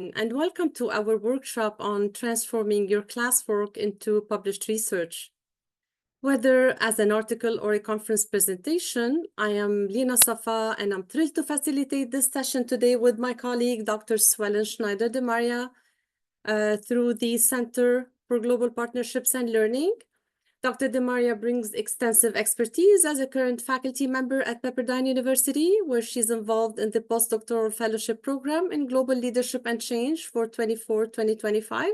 And welcome to our workshop on transforming your classwork into published research. Whether as an article or a conference presentation, I am Lina Safa, and I'm thrilled to facilitate this session today with my colleague, Dr. Suelen Schneider Demaria, through the Center for Global Partnerships and Learning. Dr. Demaria brings extensive expertise as a current faculty member at Pepperdine University, where she's involved in the postdoctoral fellowship program in global leadership and change for 2024-2025.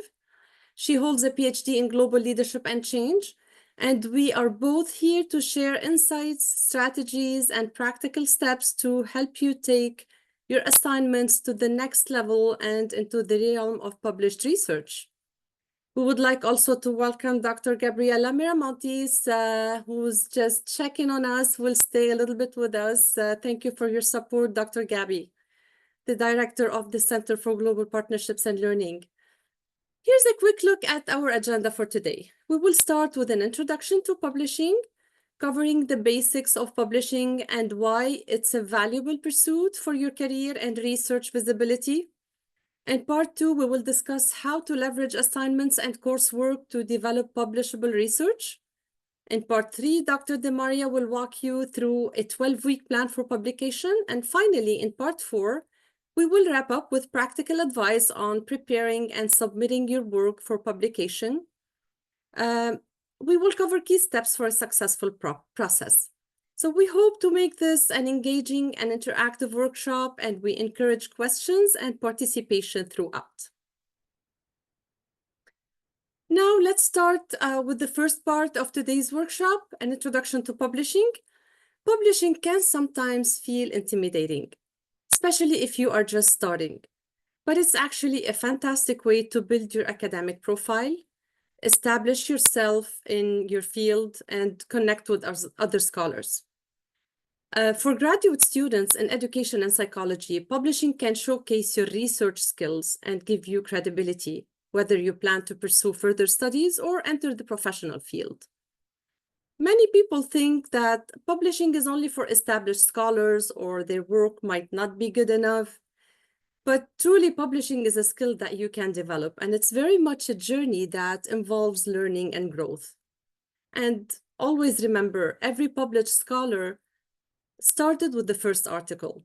She holds a PhD in global leadership and change, and we are both here to share insights, strategies, and practical steps to help you take your assignments to the next level and into the realm of published research. We would like also to welcome Dr. Gabriela Miramontes, who's just checking on us, will stay a little bit with us. Thank you for your support, Dr. Gabby, the Director of the Center for Global Partnerships and Learning. Here's a quick look at our agenda for today. We will start with an introduction to publishing, covering the basics of publishing and why it's a valuable pursuit for your career and research visibility. In part 2, we will discuss how to leverage assignments and coursework to develop publishable research. In part 3, Dr. Demaria will walk you through a 12-week plan for publication. And finally, in part 4, we will wrap up with practical advice on preparing and submitting your work for publication. We will cover key steps for a successful process. So we hope to make this an engaging and interactive workshop, and we encourage questions and participation throughout. Now let's start with the first part of today's workshop, an introduction to publishing. Publishing can sometimes feel intimidating, especially if you are just starting, but it's actually a fantastic way to build your academic profile, establish yourself in your field, and connect with other scholars. For graduate students in education and psychology, publishing can showcase your research skills and give you credibility, whether you plan to pursue further studies or enter the professional field. Many people think that publishing is only for established scholars or their work might not be good enough. But truly, publishing is a skill that you can develop, and it's very much a journey that involves learning and growth. And always remember, every published scholar started with the first article.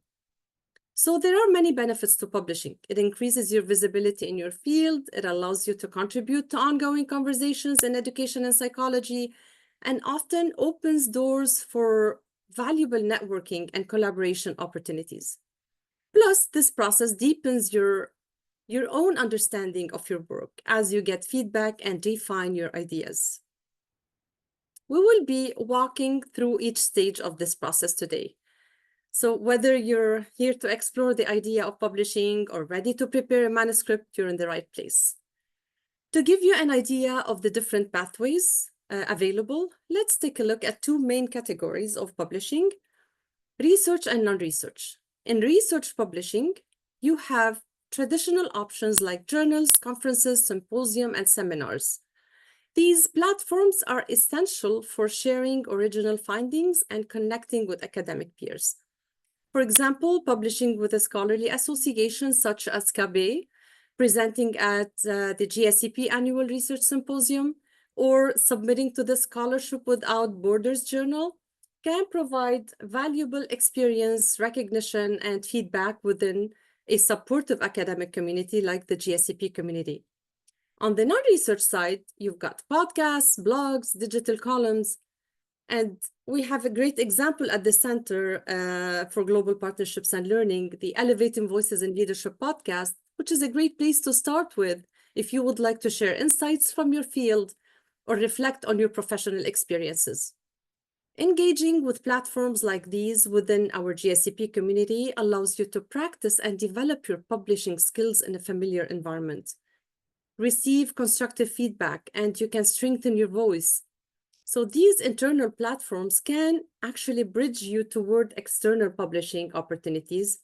So there are many benefits to publishing. It increases your visibility in your field. It allows you to contribute to ongoing conversations in education and psychology, and often opens doors for valuable networking and collaboration opportunities. Plus, this process deepens your own understanding of your work as you get feedback and refine your ideas. We will be walking through each stage of this process today. So whether you're here to explore the idea of publishing or ready to prepare a manuscript, you're in the right place. To give you an idea of the different pathways available, let's take a look at two main categories of publishing: research and non-research. In research publishing, you have traditional options like journals, conferences, symposium, and seminars. These platforms are essential for sharing original findings and connecting with academic peers. For example, publishing with a scholarly association such as CABE, presenting at the GSCP Annual Research Symposium, or submitting to the Scholarship Without Borders journal can provide valuable experience, recognition, and feedback within a supportive academic community like the GSCP community. On the non-research side, you've got podcasts, blogs, digital columns, and we have a great example at the Center for Global Partnerships and Learning, the Elevating Voices in Leadership podcast, which is a great place to start with if you would like to share insights from your field or reflect on your professional experiences. Engaging with platforms like these within our GSCP community allows you to practice and develop your publishing skills in a familiar environment. Receive constructive feedback, and you can strengthen your voice. So these internal platforms can actually bridge you toward external publishing opportunities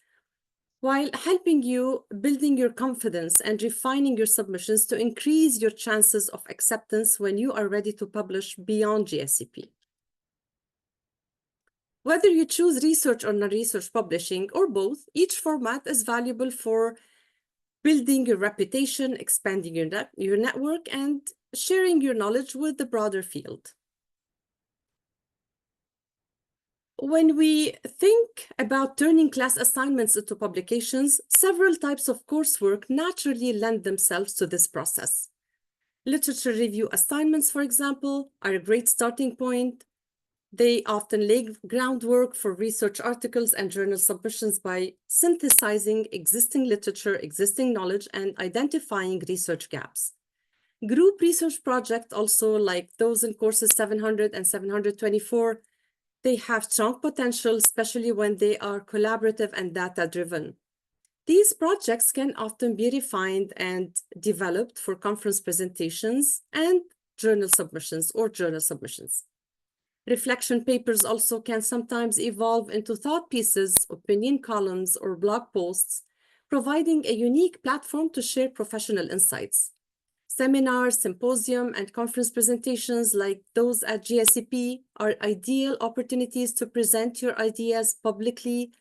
while helping you building your confidence and refining your submissions to increase your chances of acceptance when you are ready to publish beyond GSCP. Whether you choose research or non-research publishing or both, each format is valuable for building your reputation, expanding your network, and sharing your knowledge with the broader field. When we think about turning class assignments into publications, several types of coursework naturally lend themselves to this process. Literature review assignments, for example, are a great starting point. They often lay groundwork for research articles and journal submissions by synthesizing existing literature, existing knowledge, and identifying research gaps. Group research projects, also like those in courses 700 and 724, they have strong potential, especially when they are collaborative and data-driven. These projects can often be refined and developed for conference presentations and journal submissions. Reflection papers also can sometimes evolve into thought pieces, opinion columns, or blog posts, providing a unique platform to share professional insights. Seminars, symposium, and conference presentations like those at GSCP are ideal opportunities to present your ideas publicly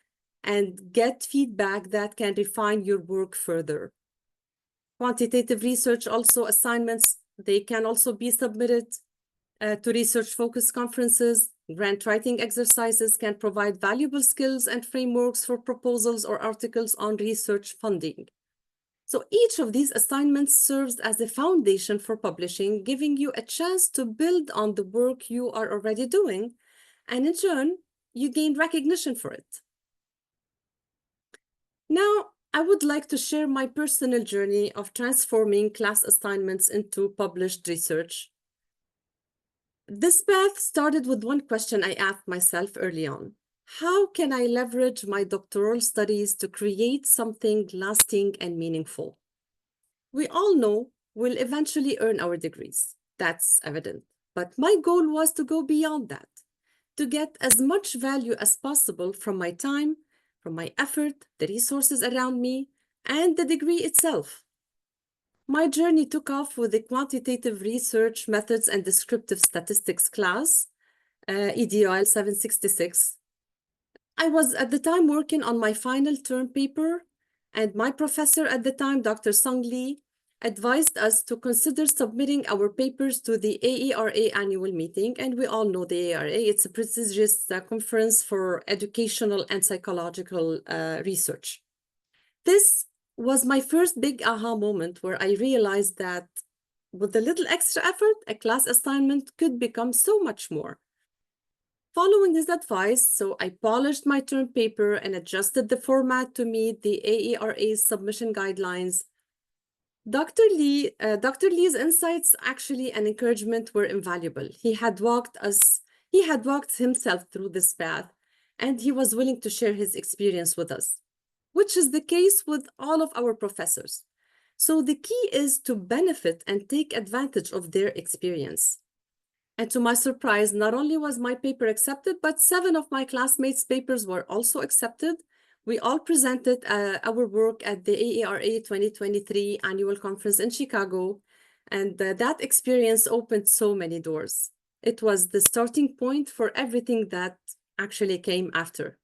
and get feedback that can refine your work further. Quantitative research assignments, they can also be submitted to research-focused conferences. Grant writing exercises can provide valuable skills and frameworks for proposals or articles on research funding. So each of these assignments serves as a foundation for publishing, giving you a chance to build on the work you are already doing, and in turn, you gain recognition for it. Now, I would like to share my personal journey of transforming class assignments into published research. This path started with one question I asked myself early on. How can I leverage my doctoral studies to create something lasting and meaningful? We all know we'll eventually earn our degrees. That's evident. But my goal was to go beyond that, to get as much value as possible from my time, from my effort, the resources around me, and the degree itself. My journey took off with the Quantitative Research Methods and Descriptive Statistics class, EDOL 766. I was at the time working on my final term paper, and my professor at the time, Dr. Sung Lee, advised us to consider submitting our papers to the AERA annual meeting. And we all know the AERA, it's a prestigious conference for educational and psychological research. This was my first big aha moment where I realized that with a little extra effort, a class assignment could become so much more. Following his advice, so I polished my term paper and adjusted the format to meet the AERA's submission guidelines. Dr. Lee's insights actually and encouragement were invaluable. He had walked himself through this path, and he was willing to share his experience with us, which is the case with all of our professors. So the key is to benefit and take advantage of their experience. And to my surprise, not only was my paper accepted, but 7 of my classmates' papers were also accepted. We all presented our work at the AERA 2023 annual conference in Chicago, and that experience opened so many doors. It was the starting point for everything that actually came after.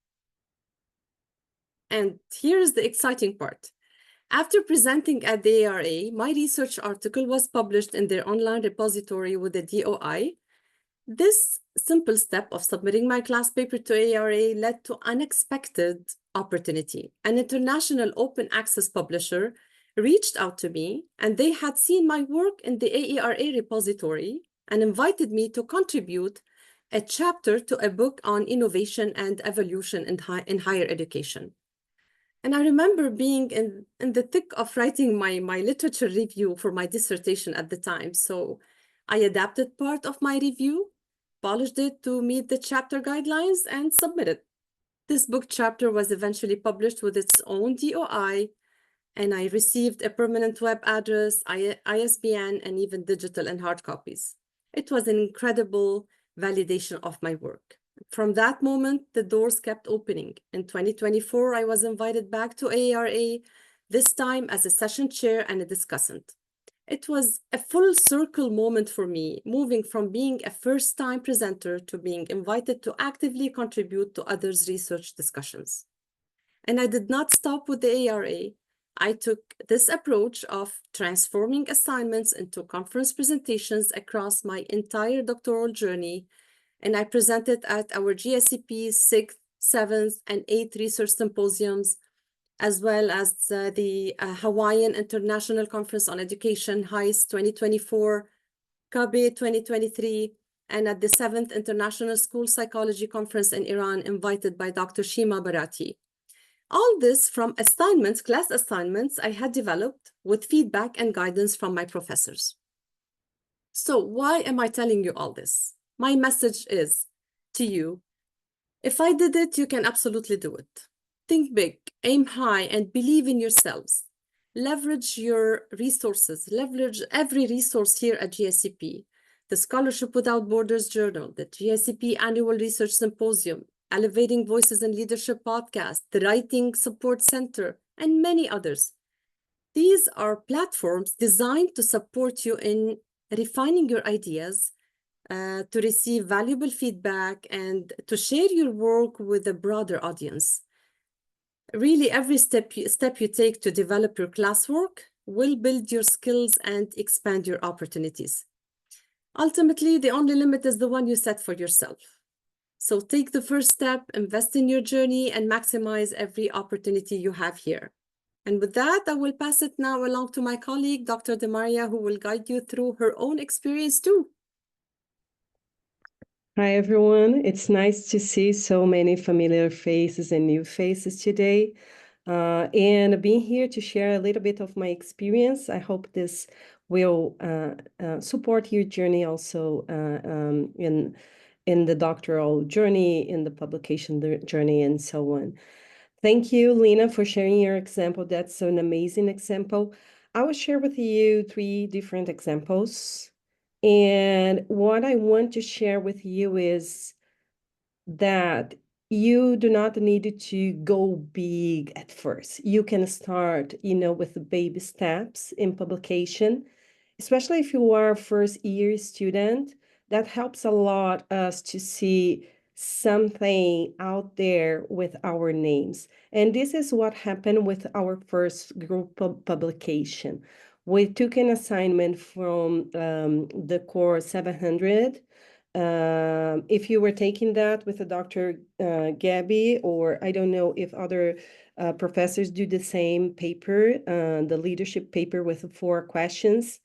And here's the exciting part. After presenting at the AERA, my research article was published in their online repository with the DOI. This simple step of submitting my class paper to AERA led to unexpected opportunity. An international open access publisher reached out to me, and they had seen my work in the AERA repository and invited me to contribute a chapter to a book on innovation and evolution in higher education. And I remember being in the thick of writing my literature review for my dissertation at the time. So I adapted part of my review, polished it to meet the chapter guidelines, and submitted. This book chapter was eventually published with its own DOI, and I received a permanent web address, ISBN, and even digital and hard copies. It was an incredible validation of my work. From that moment, the doors kept opening. In 2024, I was invited back to AERA, this time as a session chair and a discussant. It was a full circle moment for me, moving from being a first-time presenter to being invited to actively contribute to others' research discussions. And I did not stop with the AERA. I took this approach of transforming assignments into conference presentations across my entire doctoral journey, and I presented at our GSCP 6th, 7th, and 8th research symposiums, as well as the Hawaiian International Conference on Education, HICE 2024, CABE 2023, and at the 7th International School Psychology Conference in Iran, invited by Dr. Shima Barati. All this from assignments, class assignments I had developed with feedback and guidance from my professors. So why am I telling you all this? My message is to you, if I did it, you can absolutely do it. Think big, aim high, and believe in yourselves. Leverage your resources, leverage every resource here at GSCP. The Scholarship Without Borders Journal, the GSCP Annual Research Symposium, Elevating Voices in Leadership podcast, the Writing Support Center, and many others. These are platforms designed to support you in refining your ideas, to receive valuable feedback, and to share your work with a broader audience. Really, every step you take to develop your classwork will build your skills and expand your opportunities. Ultimately, the only limit is the one you set for yourself. So take the first step, invest in your journey, and maximize every opportunity you have here. And with that, I will pass it now along to my colleague, Dr. Demaria, who will guide you through her own experience too. Hi, everyone. It's nice to see so many familiar faces and new faces today. And being here to share a little bit of my experience. I hope this will support your journey also in the doctoral journey, in the publication journey, and so on. Thank you, Lina, for sharing your example. That's an amazing example. I will share with you 3 different examples. And what I want to share with you is that you do not need to go big at first. You can start, with the baby steps in publication, especially if you are a first year student. That helps a lot us to see something out there with our names. And this is what happened with our first group publication. We took an assignment from the core 700. If you were taking that with a Dr. Gabby, or I don't know if other professors do the same paper, the leadership paper with 4 questions,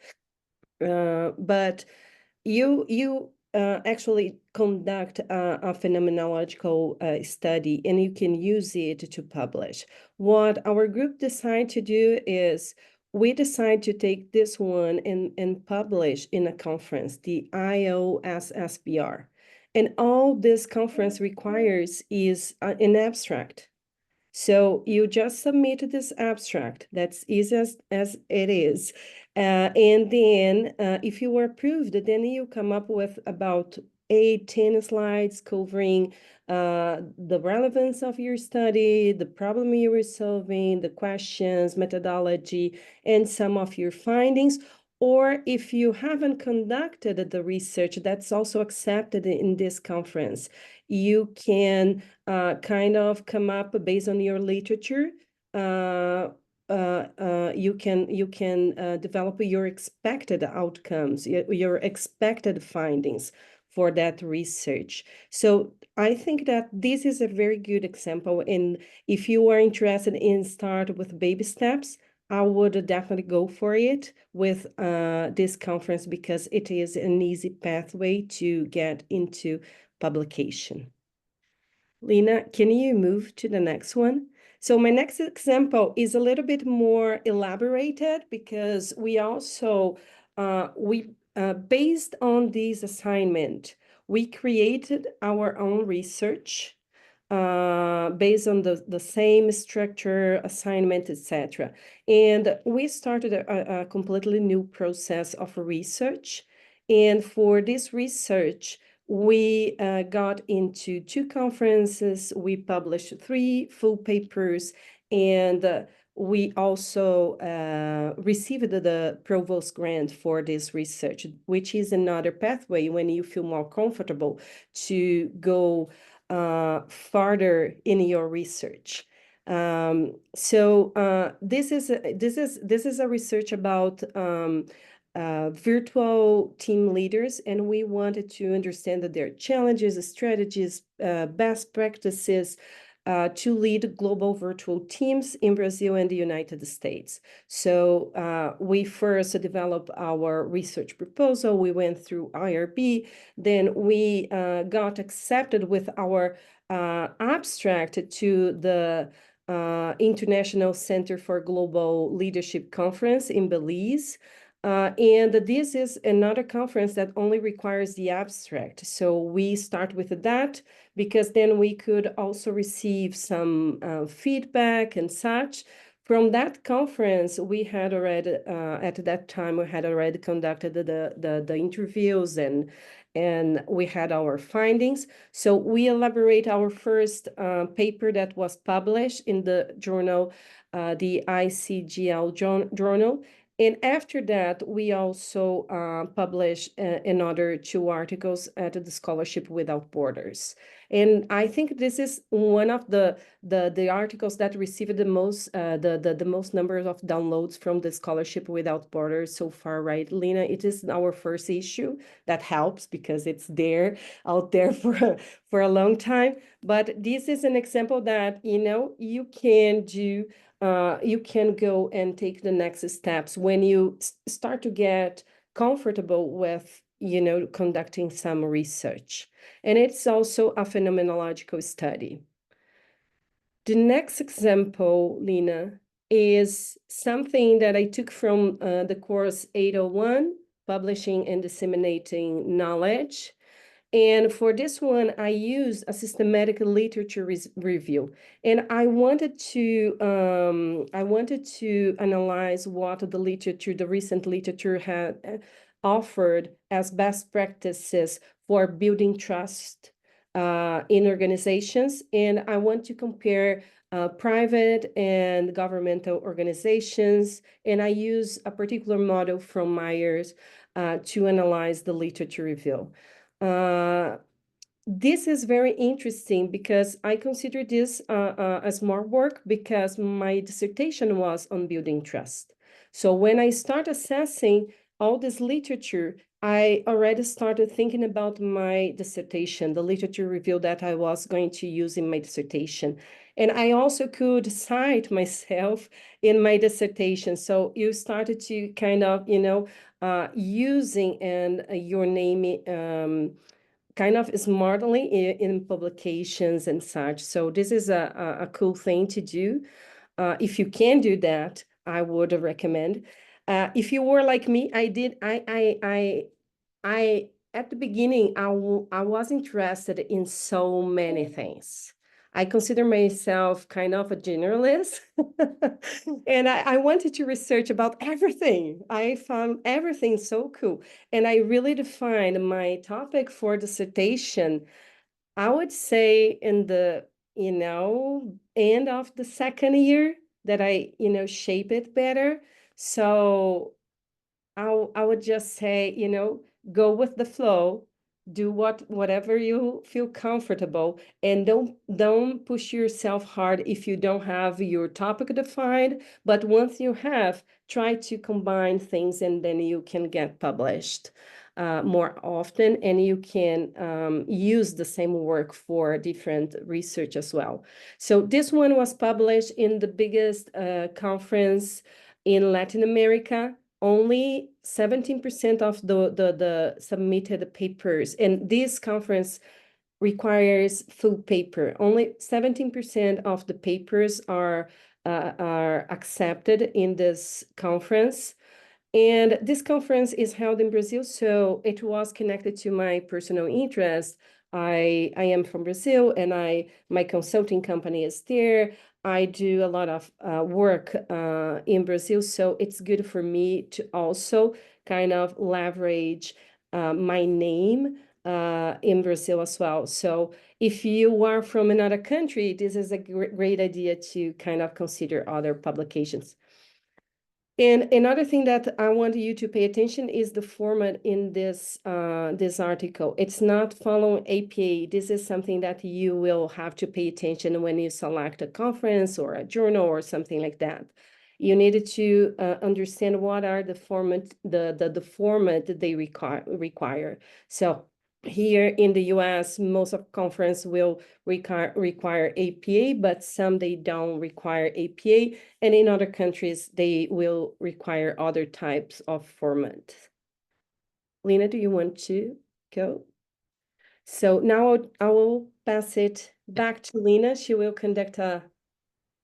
but you actually conduct a phenomenological study, and you can use it to publish. What our group decided to do is we decide to take this one and publish in a conference, the IOSSBR. And all this conference requires is an abstract. So you just submit this abstract. That's easy as it is. And then if you were approved, then you come up with about 8-10 slides covering the relevance of your study, the problem you were solving, the questions, methodology, and some of your findings. Or if you haven't conducted the research, that's also accepted in this conference. You can kind of come up based on your literature. You can develop your expected outcomes, your expected findings for that research. So I think that this is a very good example. And if you are interested in start with baby steps, I would definitely go for it with this conference, because it is an easy pathway to get into publication. Lina, can you move to the next one? So my next example is a little bit more elaborated, because we also, based on this assignment, we created our own research based on the same structure, assignment, etc. And we started a completely new process of research. And for this research, we got into 2 conferences. We published 3 full papers, and we also received the Provost Grant for this research, which is another pathway when you feel more comfortable to go farther in your research. This is a research about virtual team leaders, and we wanted to understand that their challenges, strategies, best practices to lead global virtual teams in Brazil and the United States. So we first developed our research proposal. We went through IRB, then we got accepted with our abstract to the International Center for Global Leadership Conference in Belize. And this is another conference that only requires the abstract. So we start with that because then we could also receive some feedback and such. From that conference, we had already, at that time, we had already conducted the interviews and we had our findings. So we elaborate our first paper that was published in the journal, the ICGL journal. And after that, we also published another 2 articles at the Scholarship Without Borders. And I think this is one of the articles that received the most numbers of downloads from the Scholarship Without Borders so far, right, Lina? It is our first issue. That helps because it's out there for a long time. But this is an example that, you can do. You can go and take the next steps when you start to get comfortable with, conducting some research. And it's also a phenomenological study. The next example, Lina, is something that I took from the course 801, Publishing and Disseminating Knowledge. And for this one, I used a systematic literature review, and I wanted to analyze what the recent literature had offered as best practices for building trust in organizations, and I want to compare private and governmental organizations, and I use a particular model from Myers to analyze the literature review. This is very interesting because I consider this as more work because my dissertation was on building trust. So when I start assessing all this literature, I already started thinking about my dissertation, the literature review that I was going to use in my dissertation. And I also could cite myself in my dissertation. So you started to kind of, using and your name kind of smartly in publications and such. So this is a cool thing to do. If you can do that, I would recommend. If you were like me, I at the beginning, I was interested in so many things. I consider myself kind of a generalist, and I wanted to research about everything. I found everything so cool, and I really defined my topic for dissertation, I would say in the, end of the second year that I, shape it better. So I would just say, go with the flow, do whatever you feel comfortable, and don't push yourself hard if you don't have your topic defined. But once you have, try to combine things, and then you can get published more often, and you can use the same work for different research as well. So this one was published in the biggest conference in Latin America. Only 17% of the submitted papers, and this conference requires full paper. Only 17% of the papers are accepted in this conference. And this conference is held in Brazil, so it was connected to my personal interest. I am from Brazil, and my consulting company is there. I do a lot of work in Brazil, so it's good for me to also kind of leverage my name in Brazil as well. So if you are from another country, this is a great idea to kind of consider other publications. And another thing that I want you to pay attention is the format in this article. It's not following APA. This is something that you will have to pay attention when you select a conference or a journal or something like that. You needed to understand what are the format, the format that they require. So here in the US, most of conference will require APA, but some they don't require APA. And in other countries, they will require other types of format. Lina, do you want to go? So now I will pass it back to Lina. She will conduct a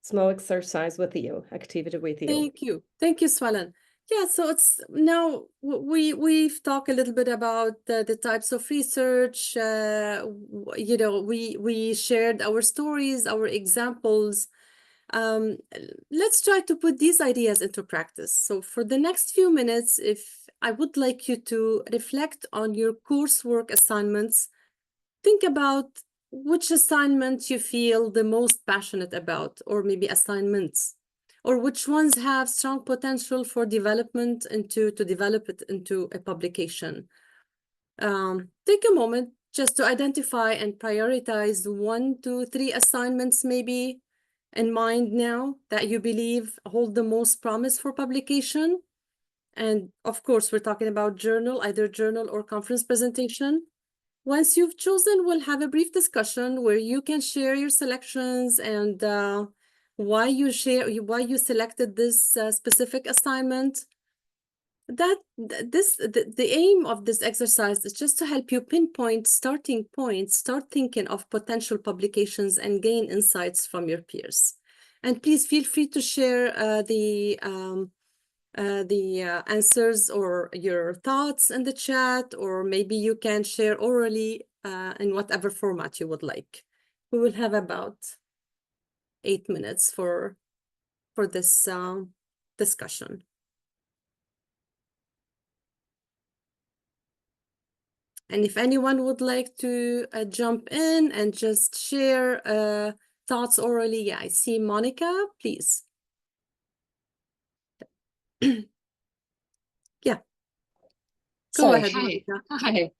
small exercise with you, activity with you. Thank you, Suelen. Yeah, so it's now we've talked a little bit about the types of research. You know, we shared our stories, our examples. Um, let's try to put these ideas into practice. So for the next few minutes, if I would like you to reflect on your coursework assignments, think about which assignment you feel the most passionate about, or maybe assignments, or which ones have strong potential for development to develop it into a publication. Take a moment just to identify and prioritize 1 to 3 assignments maybe in mind now that you believe hold the most promise for publication. And of course, we're talking about journal, either journal or conference presentation. Once you've chosen, we'll have a brief discussion where you can share your selections and why you selected this specific assignment. The aim of this exercise is just to help you pinpoint starting points, start thinking of potential publications, and gain insights from your peers. And please feel free to share the answers or your thoughts in the chat, or maybe you can share orally in whatever format you would like. We will have about 8 minutes for this discussion. And if anyone would like to jump in and just share thoughts orally, yeah, I see Monica, please. Yeah, go Sorry, ahead, hi. Monica.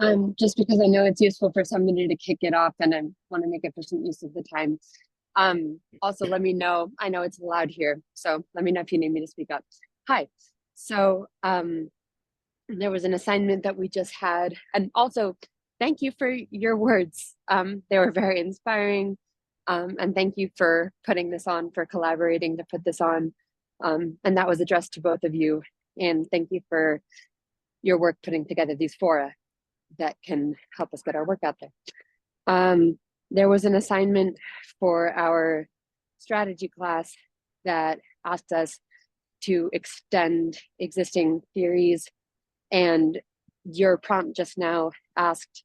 Hi. Just because I know it's useful for somebody to kick it off and I want to make efficient use of the time. Also, let me know, I know it's loud here, so let me know if you need me to speak up. Hi. So there was an assignment that we just had, and also thank you for your words. They were very inspiring, and thank you for putting this on, for collaborating to put this on. And that was addressed to both of you. And thank you for your work putting together these fora that can help us get our work out there. There was an assignment for our strategy class that asked us to extend existing theories, and your prompt just now asked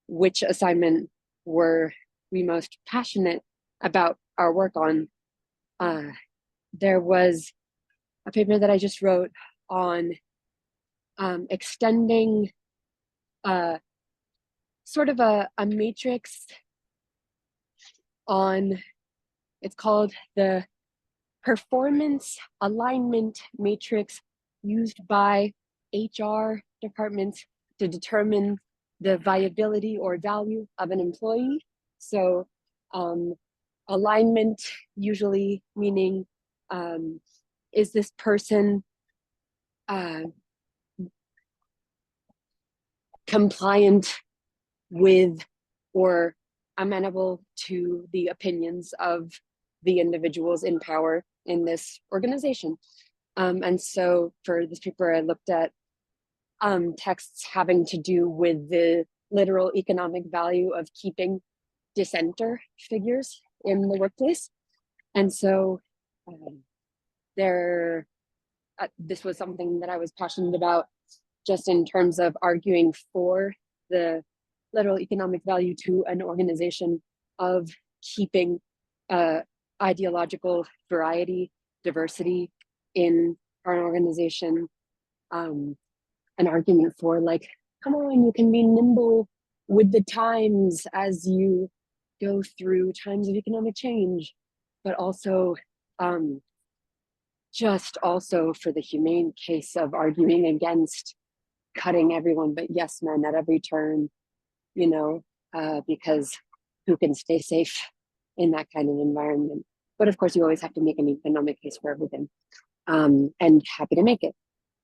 which assignment were we most passionate about our work on. There was a paper that I just wrote on extending sort of a matrix on, it's called the performance alignment matrix used by HR departments to determine the viability or value of an employee. So alignment usually meaning, is this person compliant with or amenable to the opinions of the individuals in power in this organization. And so for this paper, I looked at texts having to do with the literal economic value of keeping dissenter figures in the workplace. And so this was something that I was passionate about, just in terms of arguing for the literal economic value to an organization of keeping ideological variety, diversity in our organization. An argument for, like, come on, you can be nimble with the times as you go through times of economic change, but also just also for the humane case of arguing against cutting everyone but yes men at every turn, you know, because who can stay safe in that kind of environment? But of course, you always have to make an economic case for everything. And happy to make it.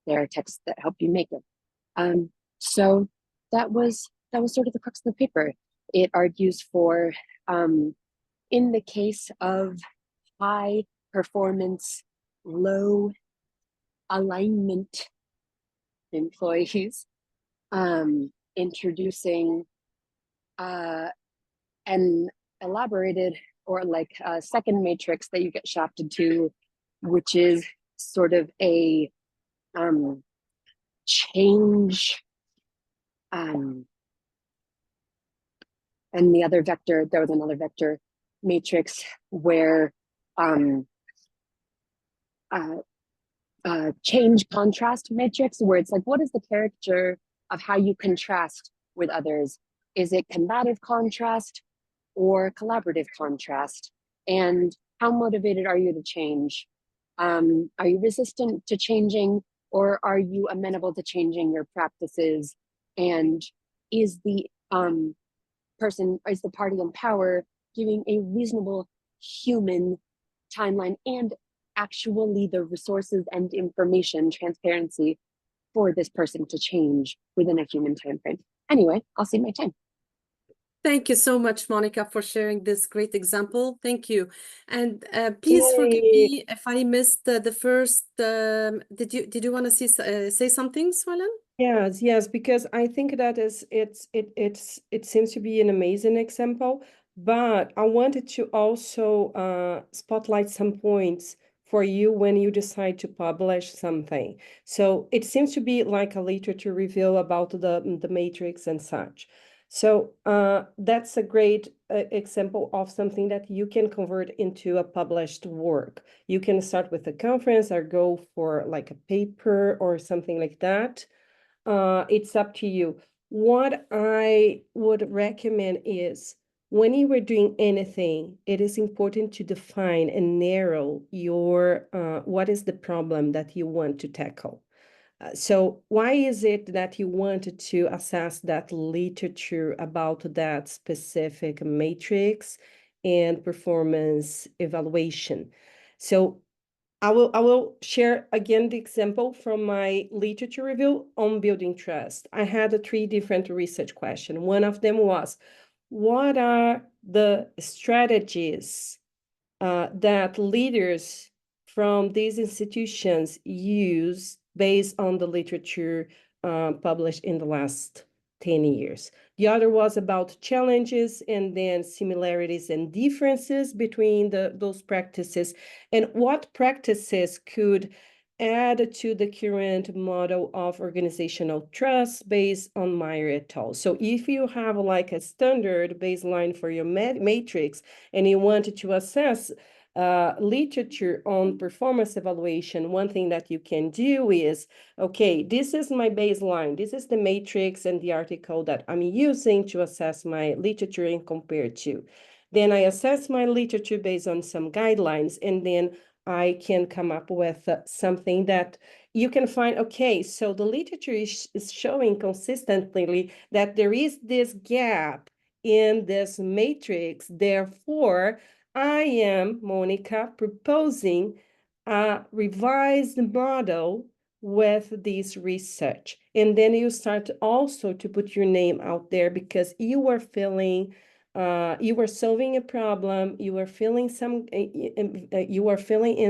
There are texts that help you make it. So that was sort of the crux of the paper. It argues for, in the case of high performance, low alignment employees, introducing an elaborated or like a second matrix that you get shafted to, which is sort of a change, and the other vector, there was another vector matrix where change contrast matrix, where it's like, what is the character of how you contrast with others? Is it combative contrast or collaborative contrast? And how motivated are you to change? Are you resistant to changing, or are you amenable to changing your practices? And is the person, is the party in power giving a reasonable human timeline and actually the resources and information transparency for this person to change within a human time frame? Anyway, I'll see my time. Thank you so much, Monica, for sharing this great example. Thank you. And please forgive Yay. me if I missed the first. Did you want to say something, Suelen? Yes, because I think that it seems to be an amazing example, but I wanted to also spotlight some points for you when you decide to publish something. So it seems to be like a literature review about the matrix and such. So that's a great example of something that you can convert into a published work. You can start with a conference or go for like a paper or something like that. It's up to you. What I would recommend is when you are doing anything, it is important to define and narrow your what is the problem that you want to tackle. So why is it that you wanted to assess that literature about that specific matrix and performance evaluation? So I will share again the example from my literature review on building trust. I had 3 different research questions. One of them was, what are the strategies that leaders from these institutions use based on the literature published in the last 10 years? The other was about challenges and then similarities and differences between those practices, and what practices could add to the current model of organizational trust based on Meyer et al. So if you have like a standard baseline for your matrix and you wanted to assess literature on performance evaluation, one thing that you can do is, okay, this is my baseline. This is the matrix and the article that I'm using to assess my literature and compare to. Then I assess my literature based on some guidelines, and then I can come up with something that you can find, okay, so the literature is showing consistently that there is this gap in this matrix. Therefore, I am, Monica, proposing a revised model with this research. And then you start also to put your name out there because you are feeling you are solving a problem, you are filling in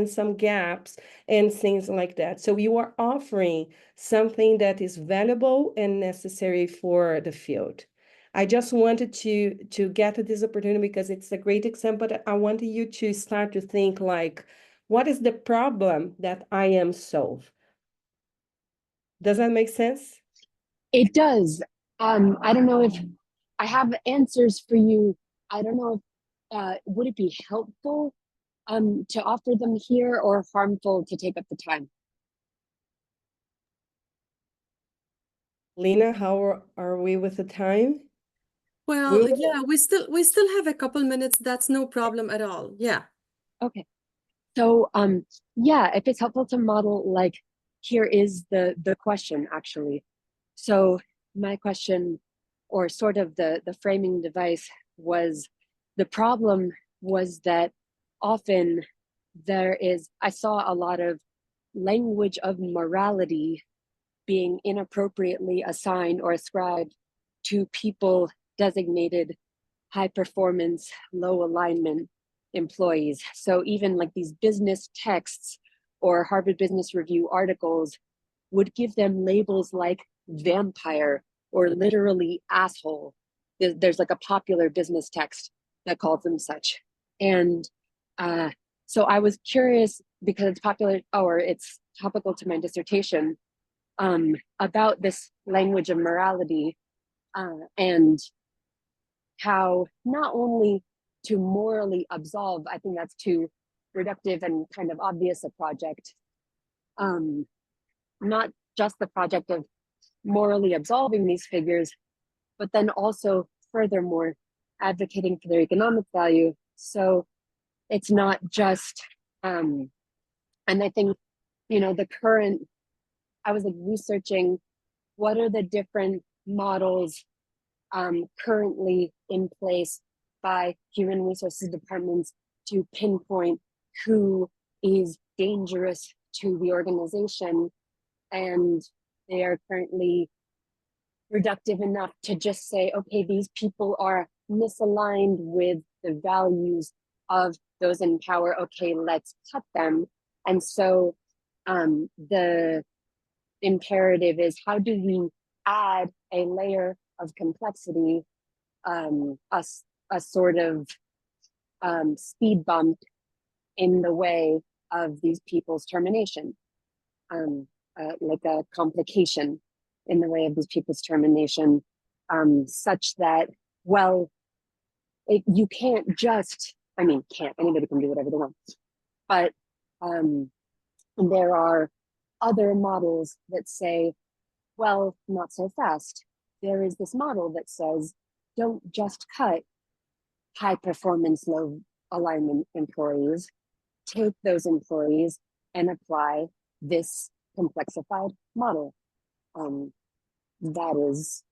some gaps and things like that. So you are offering something that is valuable and necessary for the field. I just wanted to get this opportunity because it's a great example that I wanted you to start to think like, what is the problem that I am solve? Does that make sense? It does. I don't know if I have answers for you. I don't know if would it be helpful to offer them here or harmful to take up the time? Lina, how are we with the time? Well, yeah, we still have a couple minutes. That's no problem at all. Yeah. Okay. So, yeah, if it's helpful to model, like, here is the question actually. So my question, or sort of the framing device, was the problem was that often I saw a lot of language of morality being inappropriately assigned or ascribed to people designated high performance, low alignment employees. So even like these business texts or Harvard Business Review articles would give them labels like vampire or literally asshole. There's like a popular business text that calls them such. And so I was curious, because it's popular, or it's topical to my dissertation, about this language of morality, and how not only to morally absolve, I think that's too reductive and kind of obvious a project, not just the project of morally absolving these figures, but then also furthermore advocating for their economic value. So it's not just, and I think, the current, I was like researching what are the different models currently in place by human resources departments to pinpoint who is dangerous to the organization. And they are currently reductive enough to just say, okay, these people are misaligned with the values of those in power. Okay, let's cut them. And so the imperative is, how do we add a layer of complexity, a sort of speed bump in the way of these people's termination, like a complication in the way of these people's termination, such that, well, you can't just, anybody can do whatever they want, but there are other models that say, well, not so fast. There is this model that says, don't just cut high performance, low alignment employees, take those employees and apply this complexified model. That is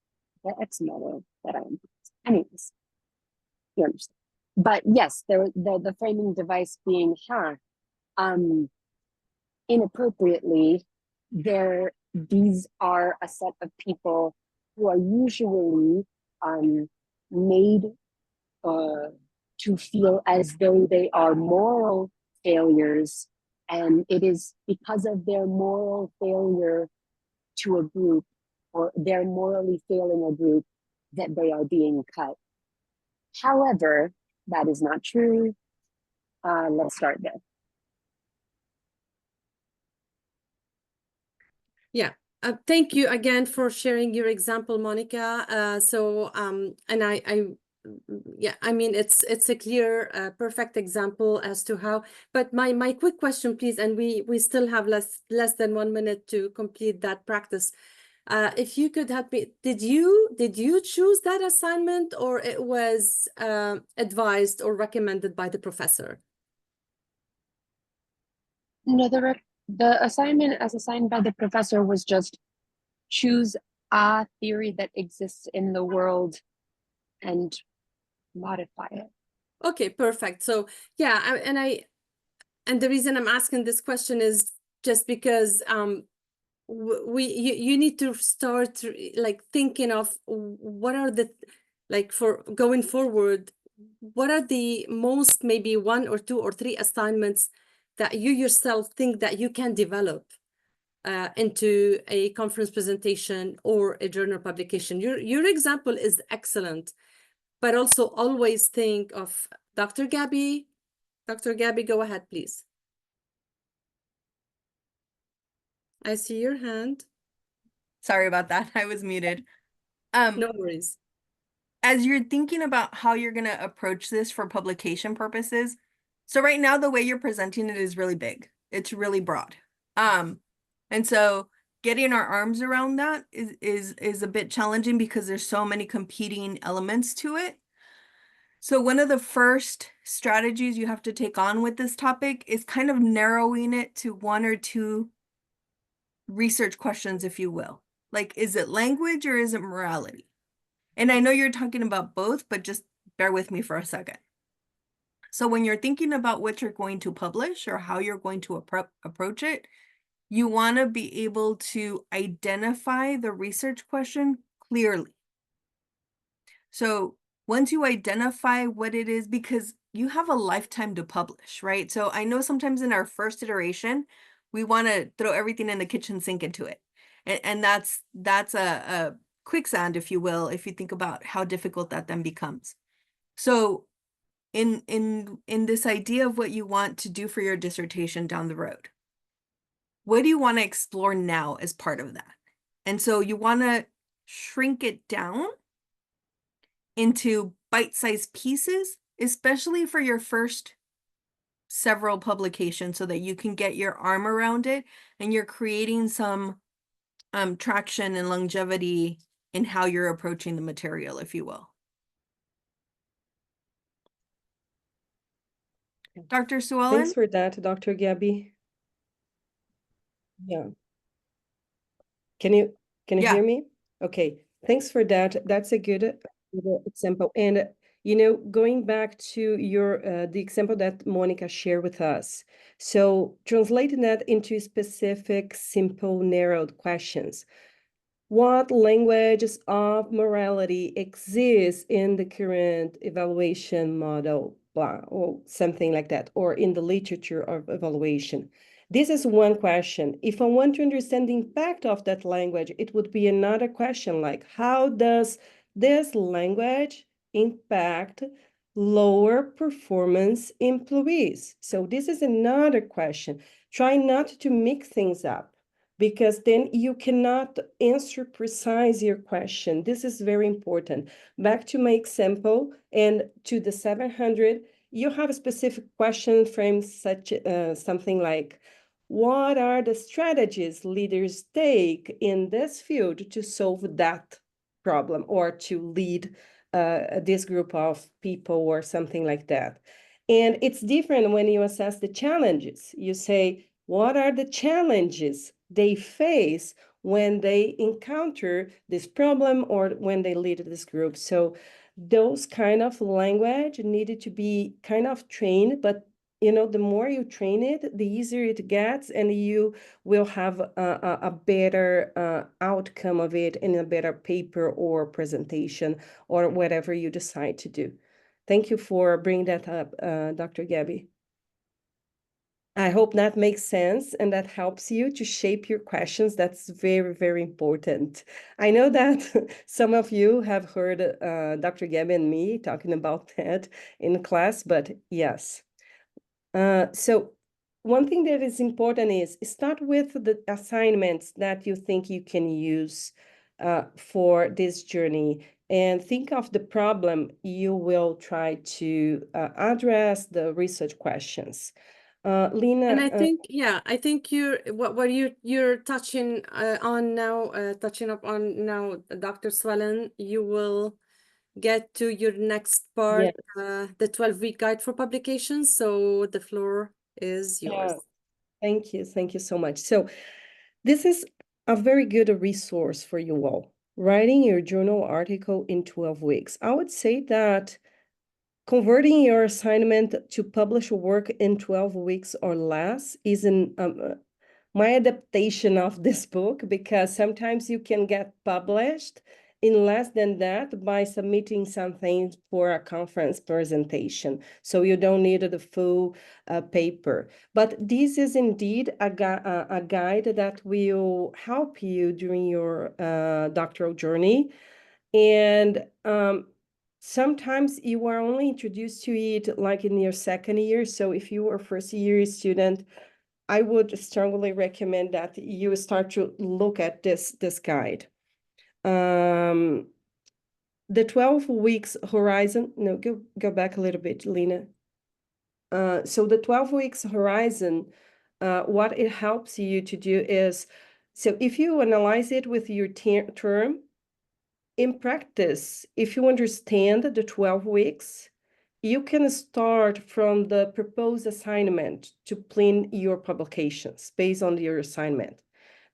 the X model that I'm, anyways, you understand. But yes, the framing device being, inappropriately, these are a set of people who are usually made to feel as though they are moral failures, and it is because of their moral failure to a group, or they're morally failing a group, that they are being cut. However, that is not true. Let's start there. Yeah. Thank you again for sharing your example, Monica. And yeah, I mean, it's a clear, perfect example as to how. But my quick question, please, and we still have less than 1 minute to complete that practice. If you could help me, did you choose that assignment, or it was advised or recommended by the professor? No, the assignment as assigned by the professor was just choose a theory that exists in the world and modify it. Okay, perfect. So yeah, and the reason I'm asking this question is just because you need to start like thinking of what are the, like, for going forward, what are the most, maybe 1 or 2 or 3 assignments that you yourself think that you can develop into a conference presentation or a journal publication. Your example is excellent, but also always think of Dr. Gabby. Dr. Gabby, go ahead, please. I see your hand. Sorry about that. I was muted. No worries. As you're thinking about how you're going to approach this for publication purposes, so right now the way you're presenting it is really big. It's really broad. And so getting our arms around that is a bit challenging because there's so many competing elements to it. So one of the first strategies you have to take on with this topic is kind of narrowing it to one or two research questions, if you will. Like, is it language or is it morality? And I know you're talking about both, but just bear with me for a second. So when you're thinking about what you're going to publish or how you're going to approach it, you want to be able to identify the research question clearly. So once you identify what it is, because you have a lifetime to publish, right? So I know sometimes in our first iteration, we want to throw everything in the kitchen sink into it. And that's a quicksand, if you will, if you think about how difficult that then becomes. So in this idea of what you want to do for your dissertation down the road, what do you want to explore now as part of that? And so you want to shrink it down into bite-sized pieces, especially for your first several publications, so that you can get your arm around it and you're creating some traction and longevity in how you're approaching the material, if you will. Dr. Suelen? Thanks for that, Dr. Gabby. Yeah. Can you Yeah. hear me? Okay, thanks for that. That's a good example. And going back to your the example that Monica shared with us. So translating that into specific, simple, narrowed questions. What languages of morality exist in the current evaluation model, blah, or something like that, or in the literature of evaluation? This is one question. If I want to understand the impact of that language, it would be another question like, how does this language impact lower performance employees? So this is another question. Try not to mix things up, because then you cannot answer precise your question. This is very important. Back to my example and to the 700, you have a specific question framed such something like, what are the strategies leaders take in this field to solve that problem or to lead this group of people or something like that? And it's different when you assess the challenges. You say, what are the challenges they face when they encounter this problem or when they lead this group? So those kind of language needed to be kind of trained, but the more you train it, the easier it gets, and you will have a better outcome of it in a better paper or presentation or whatever you decide to do. Thank you for bringing that up, Dr. Gabby. I hope that makes sense and that helps you to shape your questions. That's very, very important. I know that some of you have heard Dr. Gabby and me talking about that in class, but yes. So one thing that is important is start with the assignments that you think you can use for this journey, and think of the problem you will try to address the research questions. Lina, And I think what you're touching on now, touching up on now, Dr. Suelen, you will get to your next part, the 12-week guide for publications. So the floor is yours. Thank you so much. So this is a very good resource for you all. Writing your journal article in 12 weeks. I would say that converting your assignment to publish work in 12 weeks or less is my adaptation of this book, because sometimes you can get published in less than that by submitting something for a conference presentation. So you don't need the full paper. But this is indeed a guide that will help you during your doctoral journey. And sometimes you are only introduced to it like in your second year. So if you are a first-year student, I would strongly recommend that you start to look at this guide. The 12 weeks horizon, no, go back a little bit, Lina. So the 12 weeks horizon, what it helps you to do is, so if you analyze it with your term, in practice, if you understand the 12 weeks, you can start from the proposed assignment to plan your publications based on your assignment.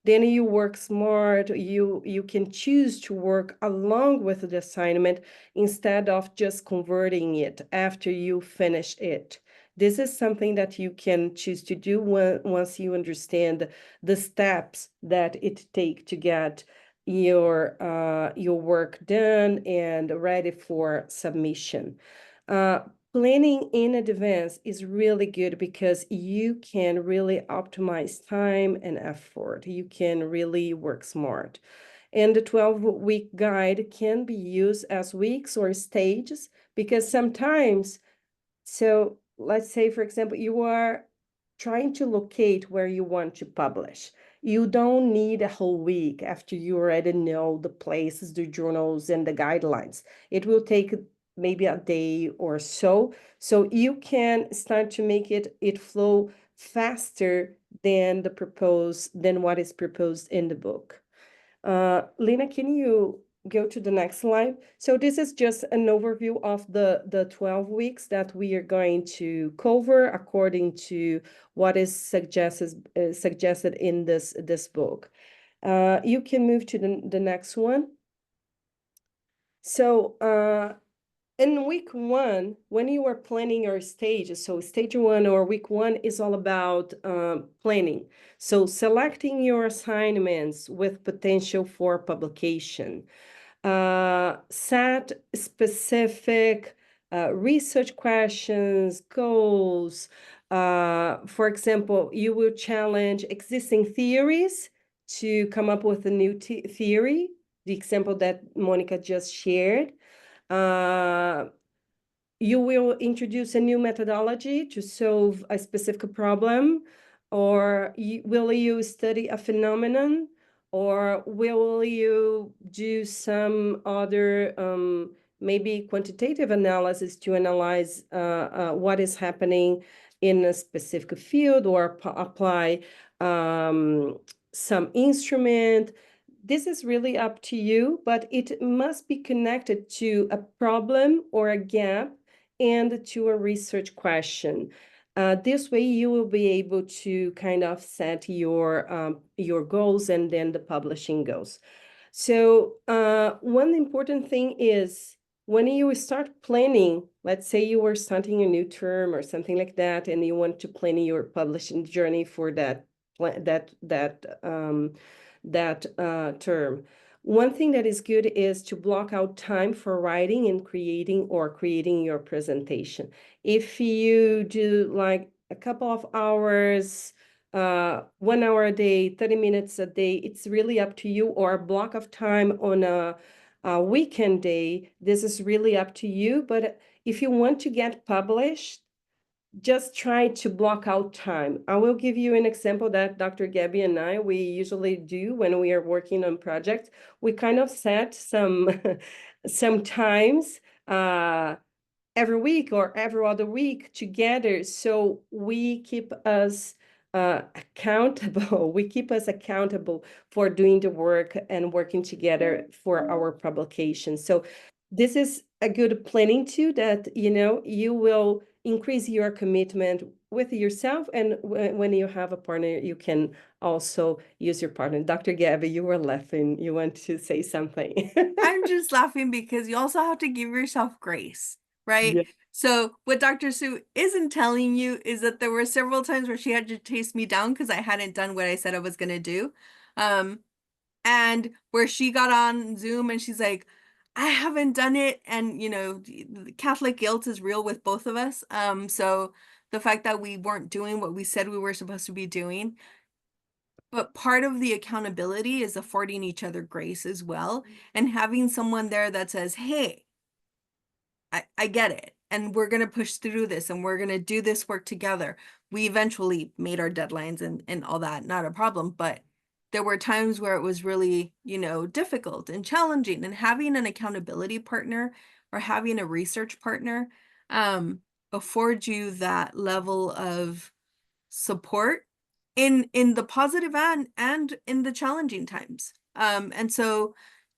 Then you work smart, you can choose to work along with the assignment instead of just converting it after you finish it. This is something that you can choose to do once you understand the steps that it takes to get your work done and ready for submission. Planning in advance is really good because you can really optimize time and effort. You can really work smart. And the 12-week guide can be used as weeks or stages because sometimes, so let's say, for example, you are trying to locate where you want to publish. You don't need a whole week after you already know the places, the journals, and the guidelines. It will take maybe a day or so. So you can start to make it flow faster than what is proposed in the book. Lina, can you go to the next slide? So this is just an overview of the 12 weeks that we are going to cover according to what is suggested in this book. You can move to the next one. So in week 1, when you are planning your stages, so stage 1 or week 1 is all about planning. So selecting your assignments with potential for publication. Set specific research questions, goals. For example, you will challenge existing theories to come up with a new theory, the example that Monica just shared. You will introduce a new methodology to solve a specific problem, or will you study a phenomenon, or will you do some other maybe quantitative analysis to analyze what is happening in a specific field, or apply some instrument. This is really up to you, but it must be connected to a problem or a gap and to a research question. This way you will be able to kind of set your goals and then the publishing goals. So one important thing is when you start planning, let's say you are starting a new term or something like that, and you want to plan your publishing journey for that term. One thing that is good is to block out time for writing and creating your presentation. If you do like a couple of hours, 1 hour a day, 30 minutes a day, it's really up to you, or a block of time on a weekend day, this is really up to you. But if you want to get published, just try to block out time. I will give you an example that Dr. Gabby and we usually do when we are working on projects. We kind of set some times every week or every other week together, so we keep us accountable. We keep us accountable for doing the work and working together for our publication. So this is a good planning too, that you will increase your commitment with yourself, and when you have a partner, you can also use your partner. Dr. Gabby, you were laughing. You want to say something? I'm just laughing because you also have to give yourself grace, right? Yeah. So what Dr. Sue isn't telling you is that there were several times where she had to chase me down because I hadn't done what I said I was going to do. And where she got on Zoom and she's like, I haven't done it. And, Catholic guilt is real with both of us. So the fact that we weren't doing what we said we were supposed to be doing. But part of the accountability is affording each other grace as well, and having someone there that says, hey, I get it. And we're going to push through this and we're going to do this work together. We eventually made our deadlines and all that, not a problem. But there were times where it was really, difficult and challenging, and having an accountability partner or having a research partner affords you that level of support in the positive and in the challenging times. And so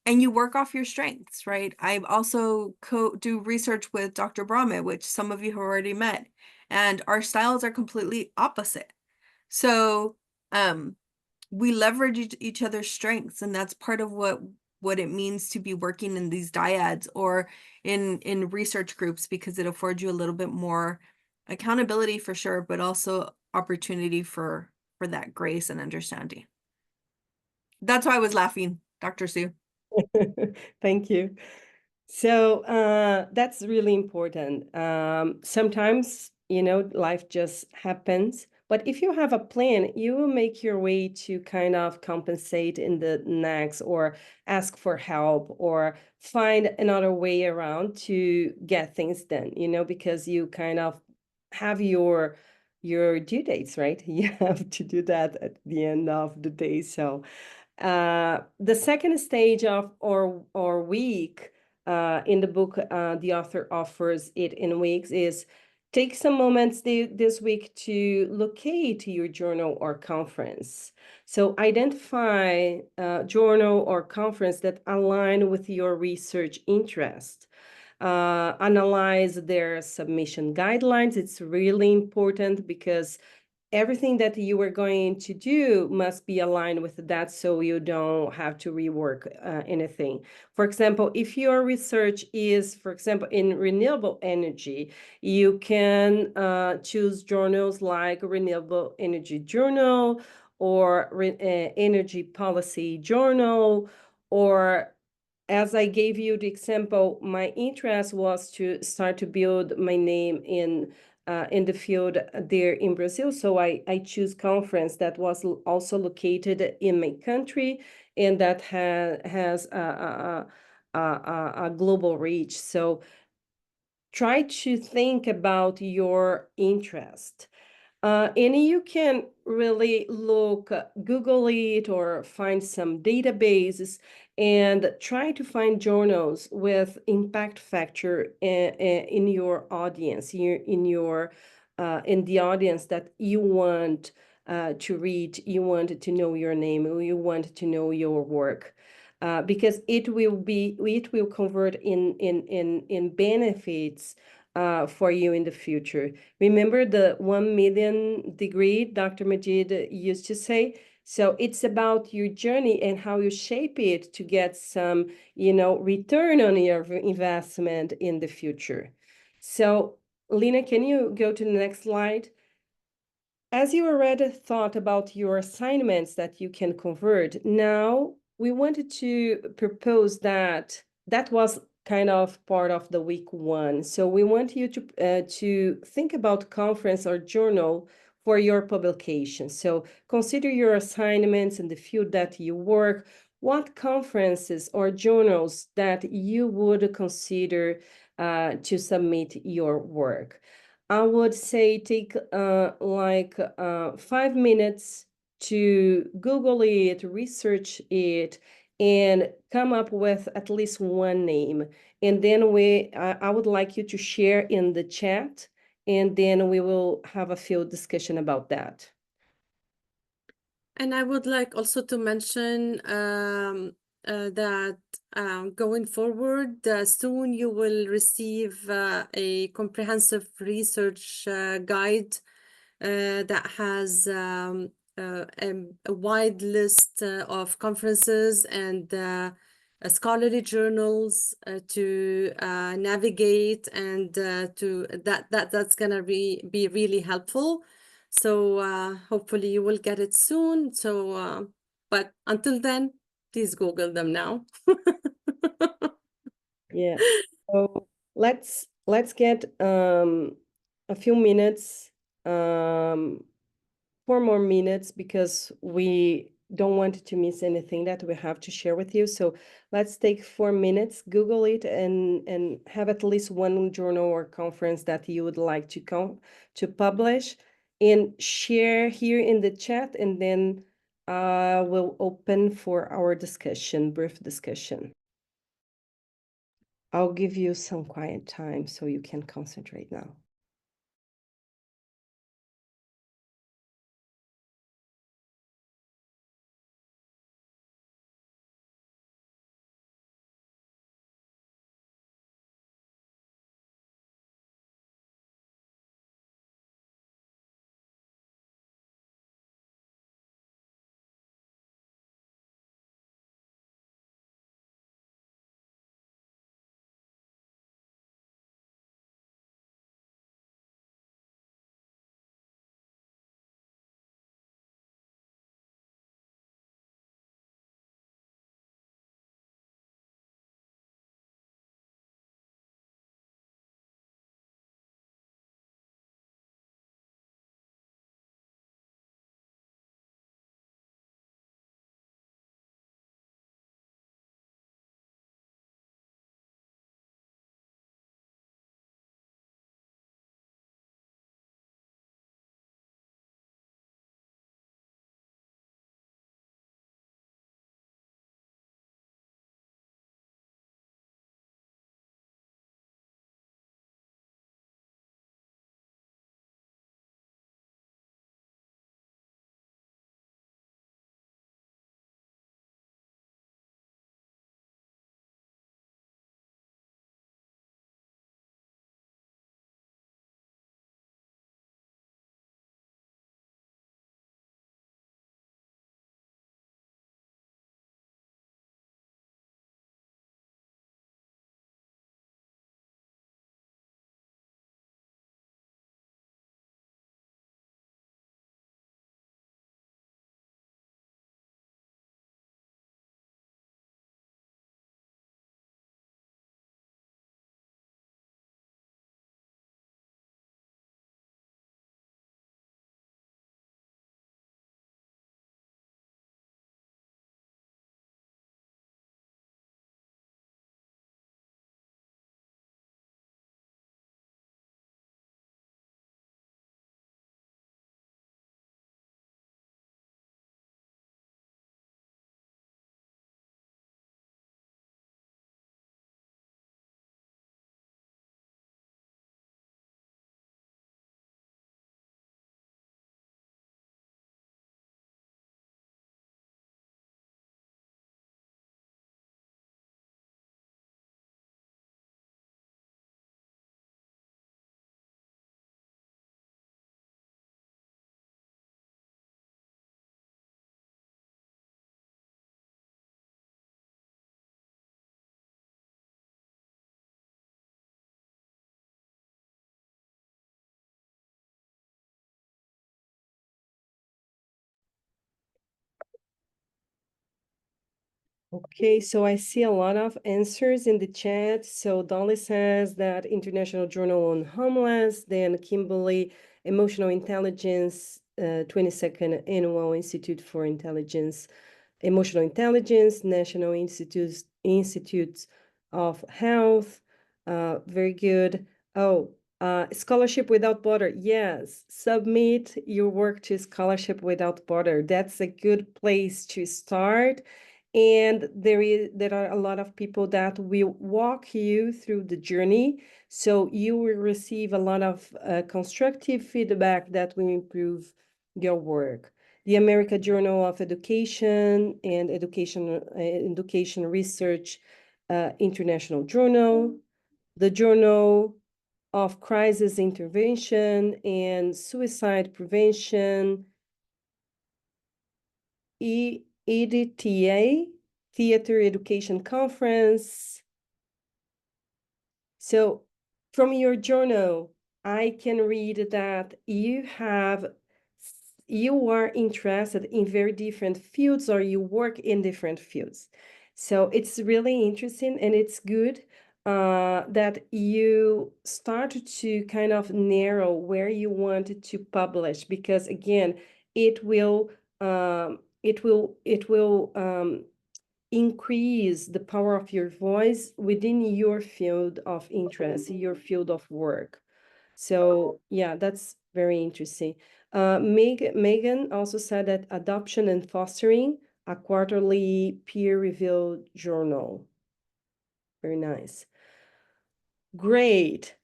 and you work off your strengths, right? I also do research with Dr. Brahma, which some of you have already met, and our styles are completely opposite. So we leverage each other's strengths, and that's part of what it means to be working in these dyads or in research groups, because it affords you a little bit more accountability for sure, but also opportunity for that grace and understanding. That's why I was laughing, Dr. Sue. Thank you. So that's really important. Sometimes, life just happens. But if you have a plan, you will make your way to kind of compensate in the next, or ask for help, or find another way around to get things done, because you kind of have your due dates, right? You have to do that at the end of the day. So the second stage of or week in the book, the author offers it in weeks, is take some moments this week to locate your journal or conference. So identify a journal or conference that align with your research interest. Analyze their submission guidelines. It's really important because everything that you are going to do must be aligned with that, so you don't have to rework anything. For example, if your research is, for example, in renewable energy, you can choose journals like Renewable Energy Journal or Energy Policy Journal, or as I gave you the example, my interest was to start to build my name in the field there in Brazil. So I choose conference that was also located in my country and that has a global reach. So try to think about your interest. And you can really Google it, or find some databases and try to find journals with impact factor in your audience, in the audience that you want to read, you want to know your name, you want to know your work. Because it will convert in benefits for you in the future. Remember the 1 million degree Dr. Majid used to say? So it's about your journey and how you shape it to get some, return on your investment in the future. So, Lina, can you go to the next slide? As you already thought about your assignments that you can convert, now we wanted to propose that was kind of part of the week one. So we want you to think about conference or journal for your publication. So consider your assignments in the field that you work. What conferences or journals that you would consider to submit your work? I would say take 5 minutes to Google it, research it, and come up with at least one name. And then I would like you to share in the chat, and then we will have a field discussion about that. And I would like also to mention that going forward, soon you will receive a comprehensive research guide that has a wide list of conferences and scholarly journals to navigate, and that's gonna be really helpful. So hopefully you will get it soon. So, but until then, please Google them now. Yeah. So let's get a few minutes, 4 more minutes, because we don't want to miss anything that we have to share with you. So let's take 4 minutes, Google it, and have at least one journal or conference that you would like to publish, and share here in the chat, and then we'll open for our brief discussion. I'll give you some quiet time so you can concentrate now. Okay, so I see a lot of answers in the chat. So Dolly says that International Journal on Homeless, then Kimberly, Emotional Intelligence, 22nd Annual Institute for Intelligence, Emotional Intelligence, National Institutes of Health, very good. Oh, Scholarship Without Border, yes, submit your work to Scholarship Without Border. That's a good place to start. And there are a lot of people that will walk you through the journey. So you will receive a lot of constructive feedback that will improve your work. The American Journal of Education and Education Research International Journal, the Journal of Crisis Intervention and Suicide Prevention, EDTA, Theater Education Conference. So from your journal, I can read that you are interested in very different fields, or you work in different fields. So it's really interesting, and it's good that you start to kind of narrow where you want to publish, because again, it will increase the power of your voice within your field of interest, your field of work. So yeah, that's very interesting. Megan also said that Adoption and Fostering, a quarterly peer-reviewed journal. Very nice. Great.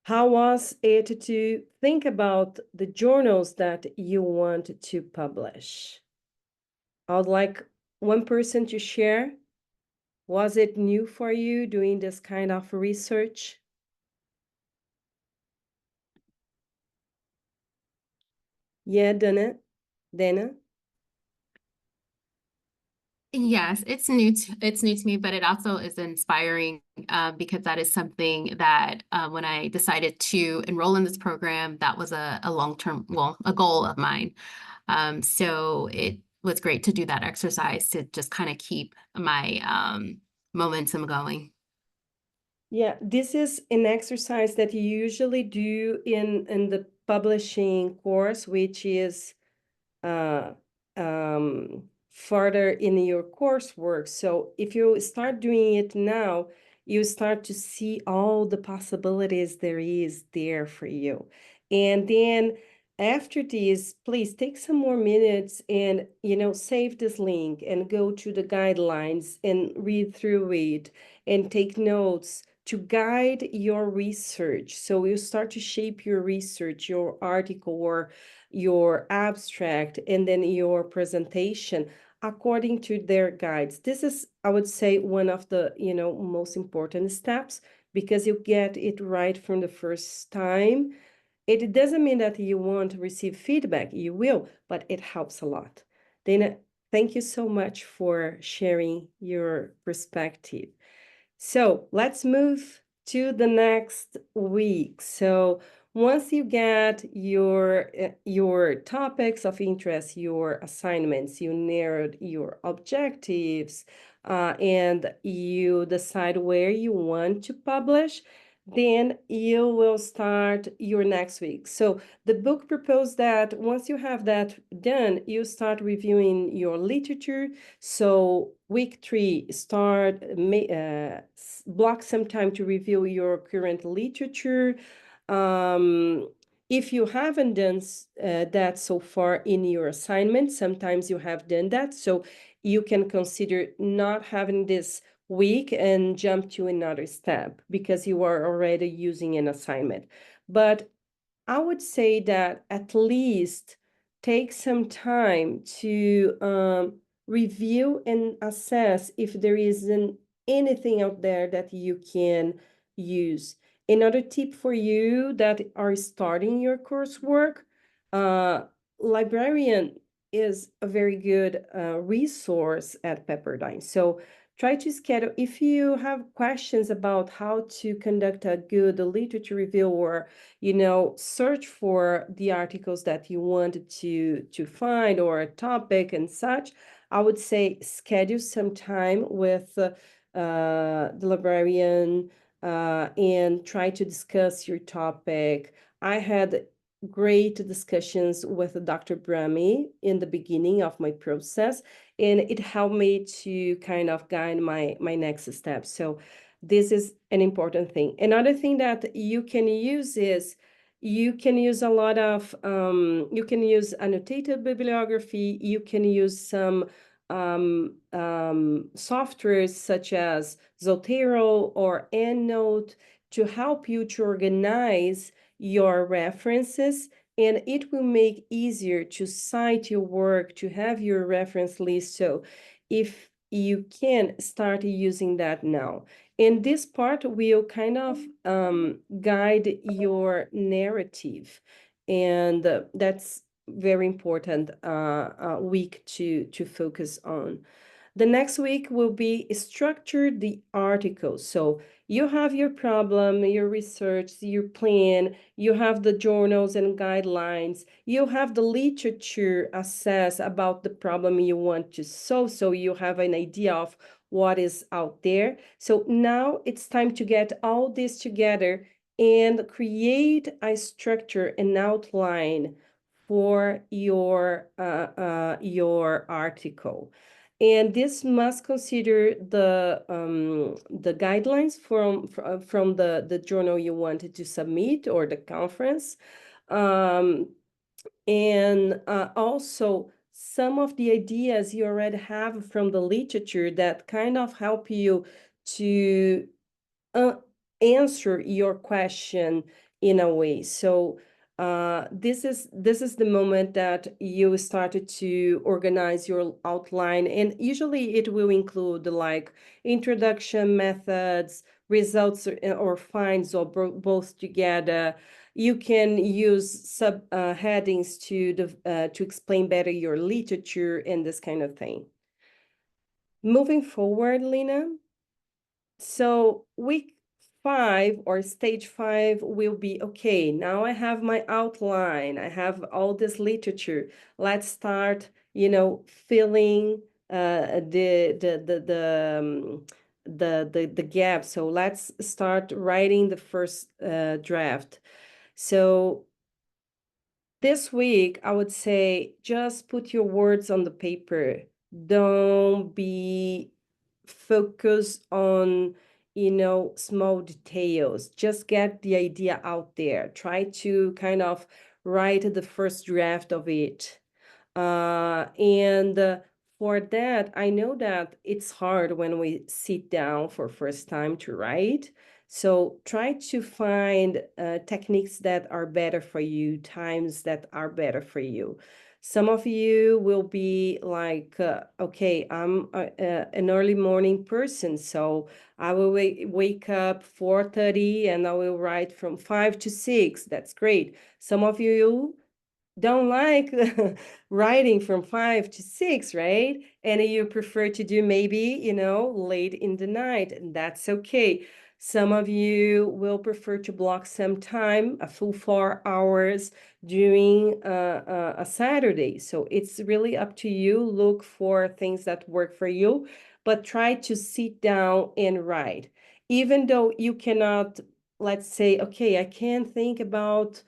How was it to think about the journals that you want to publish? I would like one person to share. Was it new for you doing this kind of research? Yeah, Dana? Yes, it's new to me, but it also is inspiring because that is something that when I decided to enroll in this program, that was a long-term, well, a goal of mine. So it was great to do that exercise to just kind of keep my momentum going. Yeah, this is an exercise that you usually do in the publishing course, which is uh, further in your coursework. So if you start doing it now, you start to see all the possibilities there is there for you. And then after this, please take some more minutes and, save this link and go to the guidelines and read through it and take notes to guide your research. So you start to shape your research, your article, or your abstract, and then your presentation according to their guides. This is, I would say, one of the, most important steps, because you get it right from the first time. It doesn't mean that you won't receive feedback. You will, but it helps a lot. Dana, thank you so much for sharing your perspective. So let's move to the next week. So once you get your topics of interest, your assignments, you narrowed your objectives, and you decide where you want to publish, then you will start your next week. So the book proposed that once you have that done, you start reviewing your literature. So week 3, block some time to review your current literature. If you haven't done that so far in your assignment, sometimes you have done that. So you can consider not having this week and jump to another step because you are already using an assignment. But I would say that at least take some time to review and assess if there isn't anything out there that you can use. Another tip for you that are starting your coursework, librarian is a very good resource at Pepperdine. So try to schedule, if you have questions about how to conduct a good literature review, or search for the articles that you want to find or a topic and such, I would say schedule some time with the librarian and try to discuss your topic. I had great discussions with Dr. Brahmi in the beginning of my process, and it helped me to kind of guide my next step. So this is an important thing. Another thing that you can use is you can use a lot of, you can use annotated bibliography, you can use some softwares such as Zotero or EndNote to help you to organize your references, and it will make easier to cite your work, to have your reference list. So if you can start using that now. And this part will kind of guide your narrative. And that's very important week to focus on. The next week will be structure the article. So you have your problem, your research, your plan, you have the journals and guidelines, you have the literature assess about the problem you want to solve, so you have an idea of what is out there. So now it's time to get all this together and create a structure, an outline for your article. And this must consider the guidelines from the journal you wanted to submit or the conference. And also some of the ideas you already have from the literature that kind of help you to answer your question in a way. So this is the moment that you started to organize your outline, and usually it will include like introduction, methods, results, or finds, or both together. You can use sub headings to explain better your literature and this kind of thing. Moving forward, Lina. So week 5 or stage 5 will be, okay, now I have my outline, I have all this literature. Let's start, filling the gap. So let's start writing the first draft. So this week, I would say just put your words on the paper. Don't be focused on, small details. Just get the idea out there. Try to kind of write the first draft of it. And for that, I know that it's hard when we sit down for first time to write. So try to find techniques that are better for you, times that are better for you. Some of you will be like, okay, I'm an early morning person, so I will wake up 4:30 and I will write from 5 to 6. That's great. Some of you don't like writing from 5 to 6, right? And you prefer to do maybe, late in the night, and that's okay. Some of you will prefer to block some time, a full 4 hours during a Saturday. So it's really up to you. Look for things that work for you, but try to sit down and write. Even though you cannot, let's say, okay, I can't think about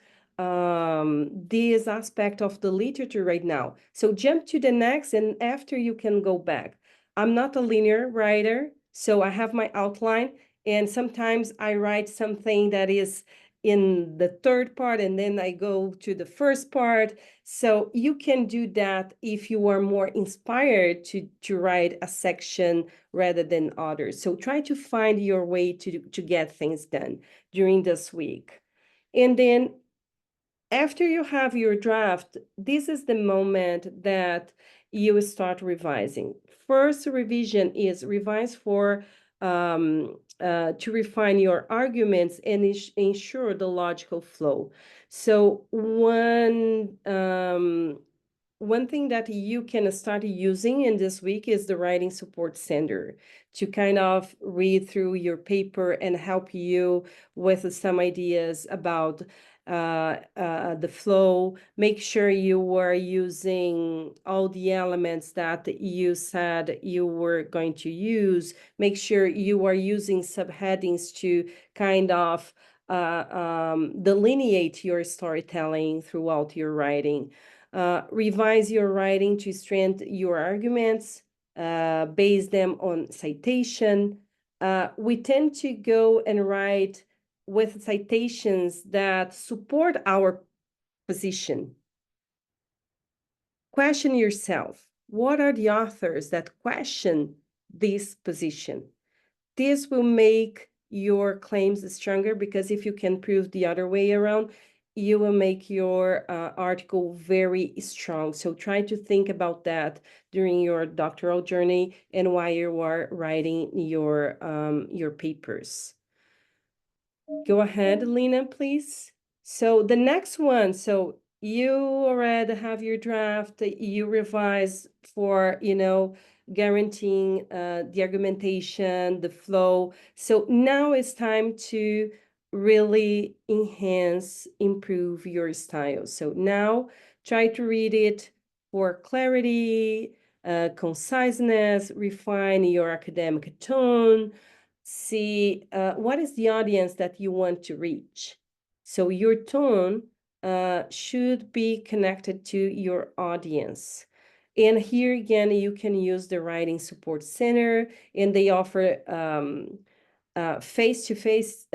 this aspect of the literature right now. So jump to the next, and after you can go back. I'm not a linear writer, so I have my outline, and sometimes I write something that is in the third part, and then I go to the first part. So you can do that if you are more inspired to write a section rather than others. So try to find your way to get things done during this week. And then after you have your draft, this is the moment that you start revising. First revision is revise for to refine your arguments and ensure the logical flow. So one thing that you can start using in this week is the Writing Support Center to kind of read through your paper and help you with some ideas about the flow. Make sure you are using all the elements that you said you were going to use. Make sure you are using subheadings to kind of delineate your storytelling throughout your writing. Revise your writing to strengthen your arguments, base them on citation. We tend to go and write with citations that support our position. Question yourself. What are the authors that question this position? This will make your claims stronger, because if you can prove the other way around, you will make your article very strong. So try to think about that during your doctoral journey and while you are writing your papers. Go ahead, Lina, please. So the next one, so you already have your draft, you revise for, guaranteeing the argumentation, the flow. So now it's time to really enhance, improve your style. So now try to read it for clarity, conciseness, refine your academic tone, see what is the audience that you want to reach. So your tone should be connected to your audience. And here again, you can use the Writing Support Center, and they offer face-to-face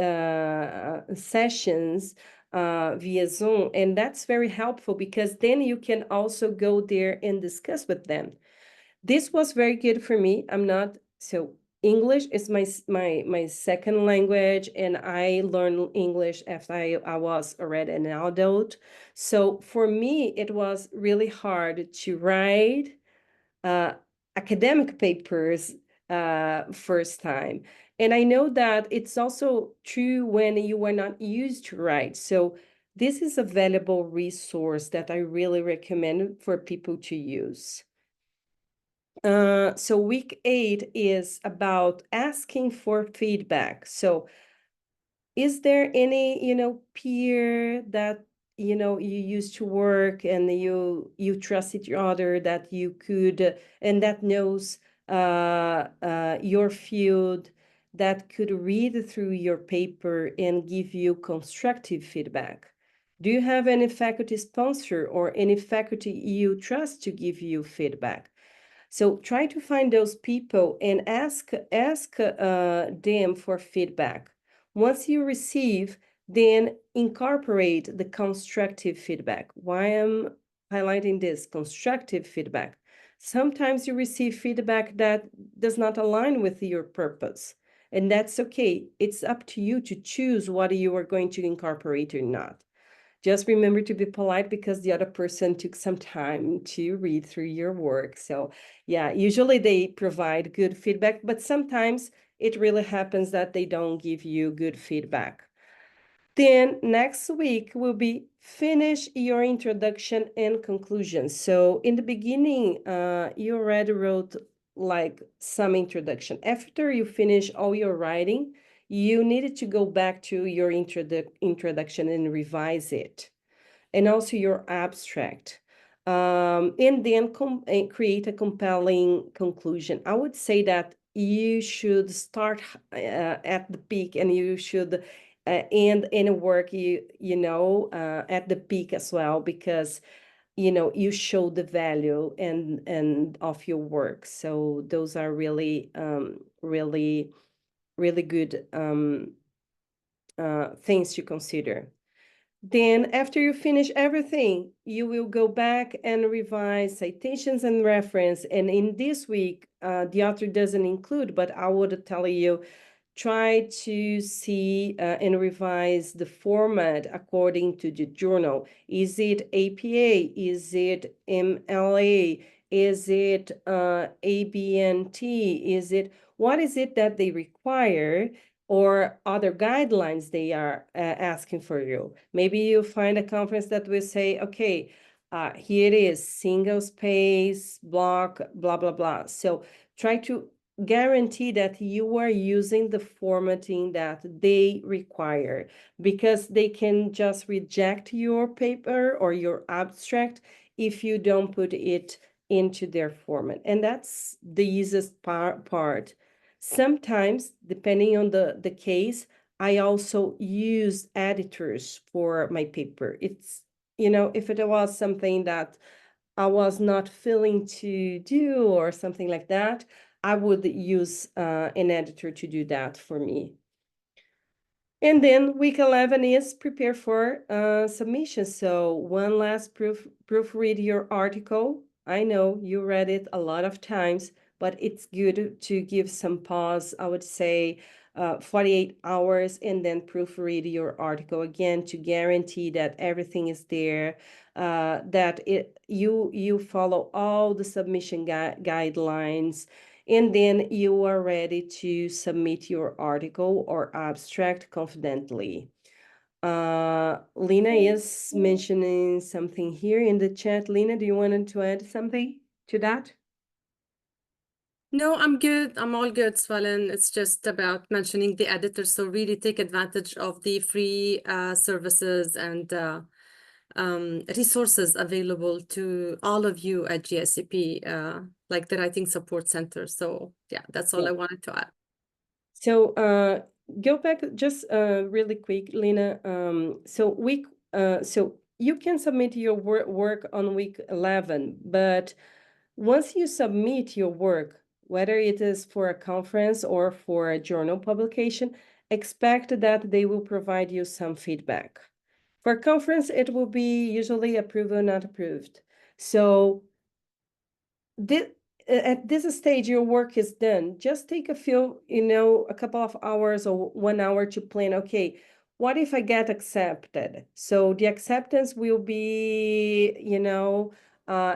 sessions via Zoom. And that's very helpful, because then you can also go there and discuss with them. This was very good for me. English is my second language, and I learned English after I was already an adult. So for me, it was really hard to write academic papers first time. And I know that it's also true when you are not used to write. So this is a valuable resource that I really recommend for people to use. So week 8 is about asking for feedback. So is there any, peer that, you used to work and you trust each other that you could, and that knows your field, that could read through your paper and give you constructive feedback? Do you have any faculty sponsor or any faculty you trust to give you feedback? So try to find those people and ask them for feedback. Once you receive, then incorporate the constructive feedback. Why I'm highlighting this constructive feedback? Sometimes you receive feedback that does not align with your purpose, and that's okay. It's up to you to choose what you are going to incorporate or not. Just remember to be polite, because the other person took some time to read through your work. So yeah, usually they provide good feedback, but sometimes it really happens that they don't give you good feedback. Then next week will be finish your introduction and conclusion. So in the beginning, you already wrote like some introduction. After you finish all your writing, you needed to go back to your introduction and revise it, and also your abstract, and then create a compelling conclusion. I would say that you should start at the peak, and you should end any work at the peak as well, because you show the value and of your work. So those are really really good things to consider. Then after you finish everything, you will go back and revise citations and reference. And in this week, the author doesn't include, but I would tell you, try to see and revise the format according to the journal. Is it APA? Is it MLA? Is it ABNT? What is it that they require, or other guidelines they are asking for you? Maybe you find a conference that will say, okay, here it is, single space, block, blah, blah, blah. So try to guarantee that you are using the formatting that they require, because they can just reject your paper or your abstract if you don't put it into their format. And that's the easiest part. Sometimes, depending on the case, I also use editors for my paper. It's, if it was something that I was not feeling to do or something like that, I would use an editor to do that for me. And then week 11 is prepare for submission. So one last proofread your article. I know you read it a lot of times, but it's good to give some pause. I would say 48 hours, and then proofread your article again to guarantee that everything is there, that you follow all the submission guidelines, and then you are ready to submit your article or abstract confidently. Lina is mentioning something here in the chat. Lina, do you want to add something to that? No, I'm good. I'm all good, Suelen. It's just about mentioning the editor. So really take advantage of the free services and resources available to all of you at GSCP, like the Writing Support Center. So yeah, that's all I wanted to add. So go back just really quick, Lina. So you can submit your work on week 11, but once you submit your work, whether it is for a conference or for a journal publication, expect that they will provide you some feedback. For conference, it will be usually approved or not approved. So at this stage, your work is done. Just take a couple of hours or 1 hour to plan, okay, what if I get accepted? So the acceptance will be,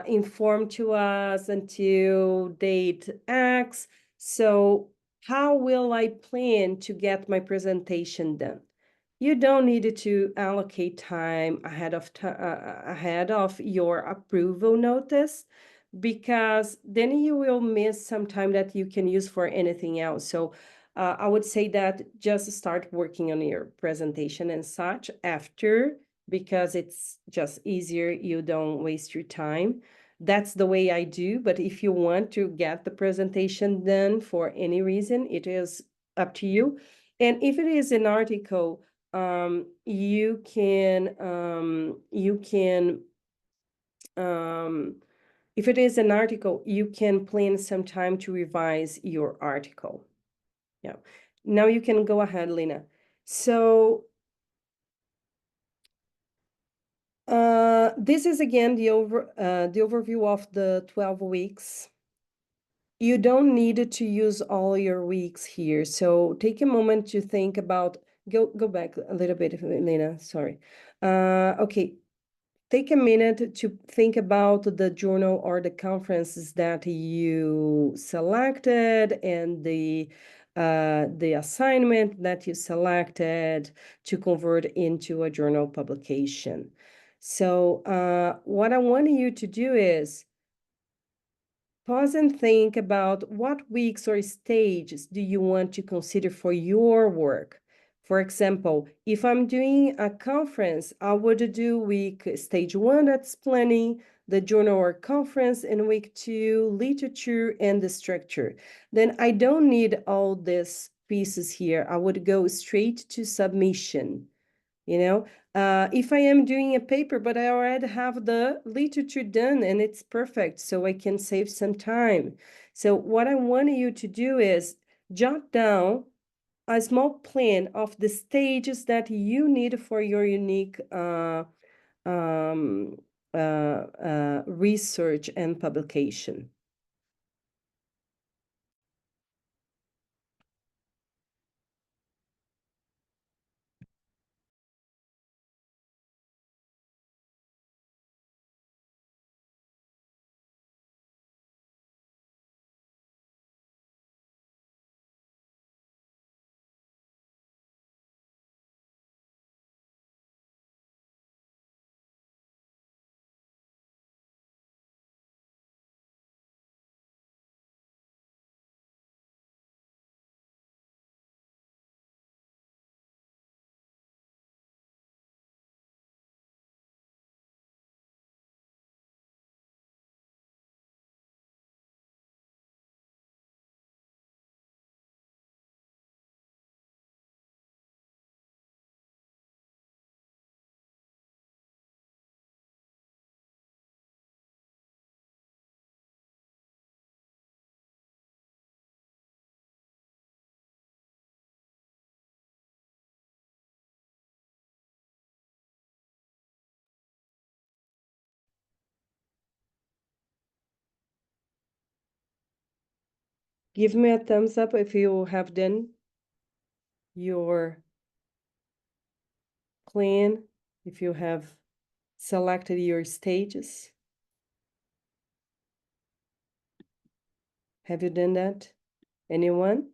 informed to us until date X. So how will I plan to get my presentation done? You don't need to allocate time ahead of your approval notice, because then you will miss some time that you can use for anything else. So I would say that just start working on your presentation and such after, because it's just easier. You don't waste your time. That's the way I do. But if you want to get the presentation done for any reason, it is up to you. And if it is an article, you can if it is an article, you can plan some time to revise your article. Yeah. Now you can go ahead, Lina. So this is again the overview of the 12 weeks. You don't need to use all your weeks here. So take a moment to think about, go back a little bit, Lina, sorry. Okay. Take a minute to think about the journal or the conferences that you selected and the assignment that you selected to convert into a journal publication. So what I want you to do is pause and think about what weeks or stages do you want to consider for your work. For example, if I'm doing a conference, I would do stage 1, that's planning the journal or conference, and week 2, literature and the structure. Then I don't need all these pieces here. I would go straight to submission. If I am doing a paper, but I already have the literature done and it's perfect, so I can save some time. So what I want you to do is jot down a small plan of the stages that you need for your unique research and publication. Give me a thumbs up if you have done your plan, if you have selected your stages. Have you done that? Anyone?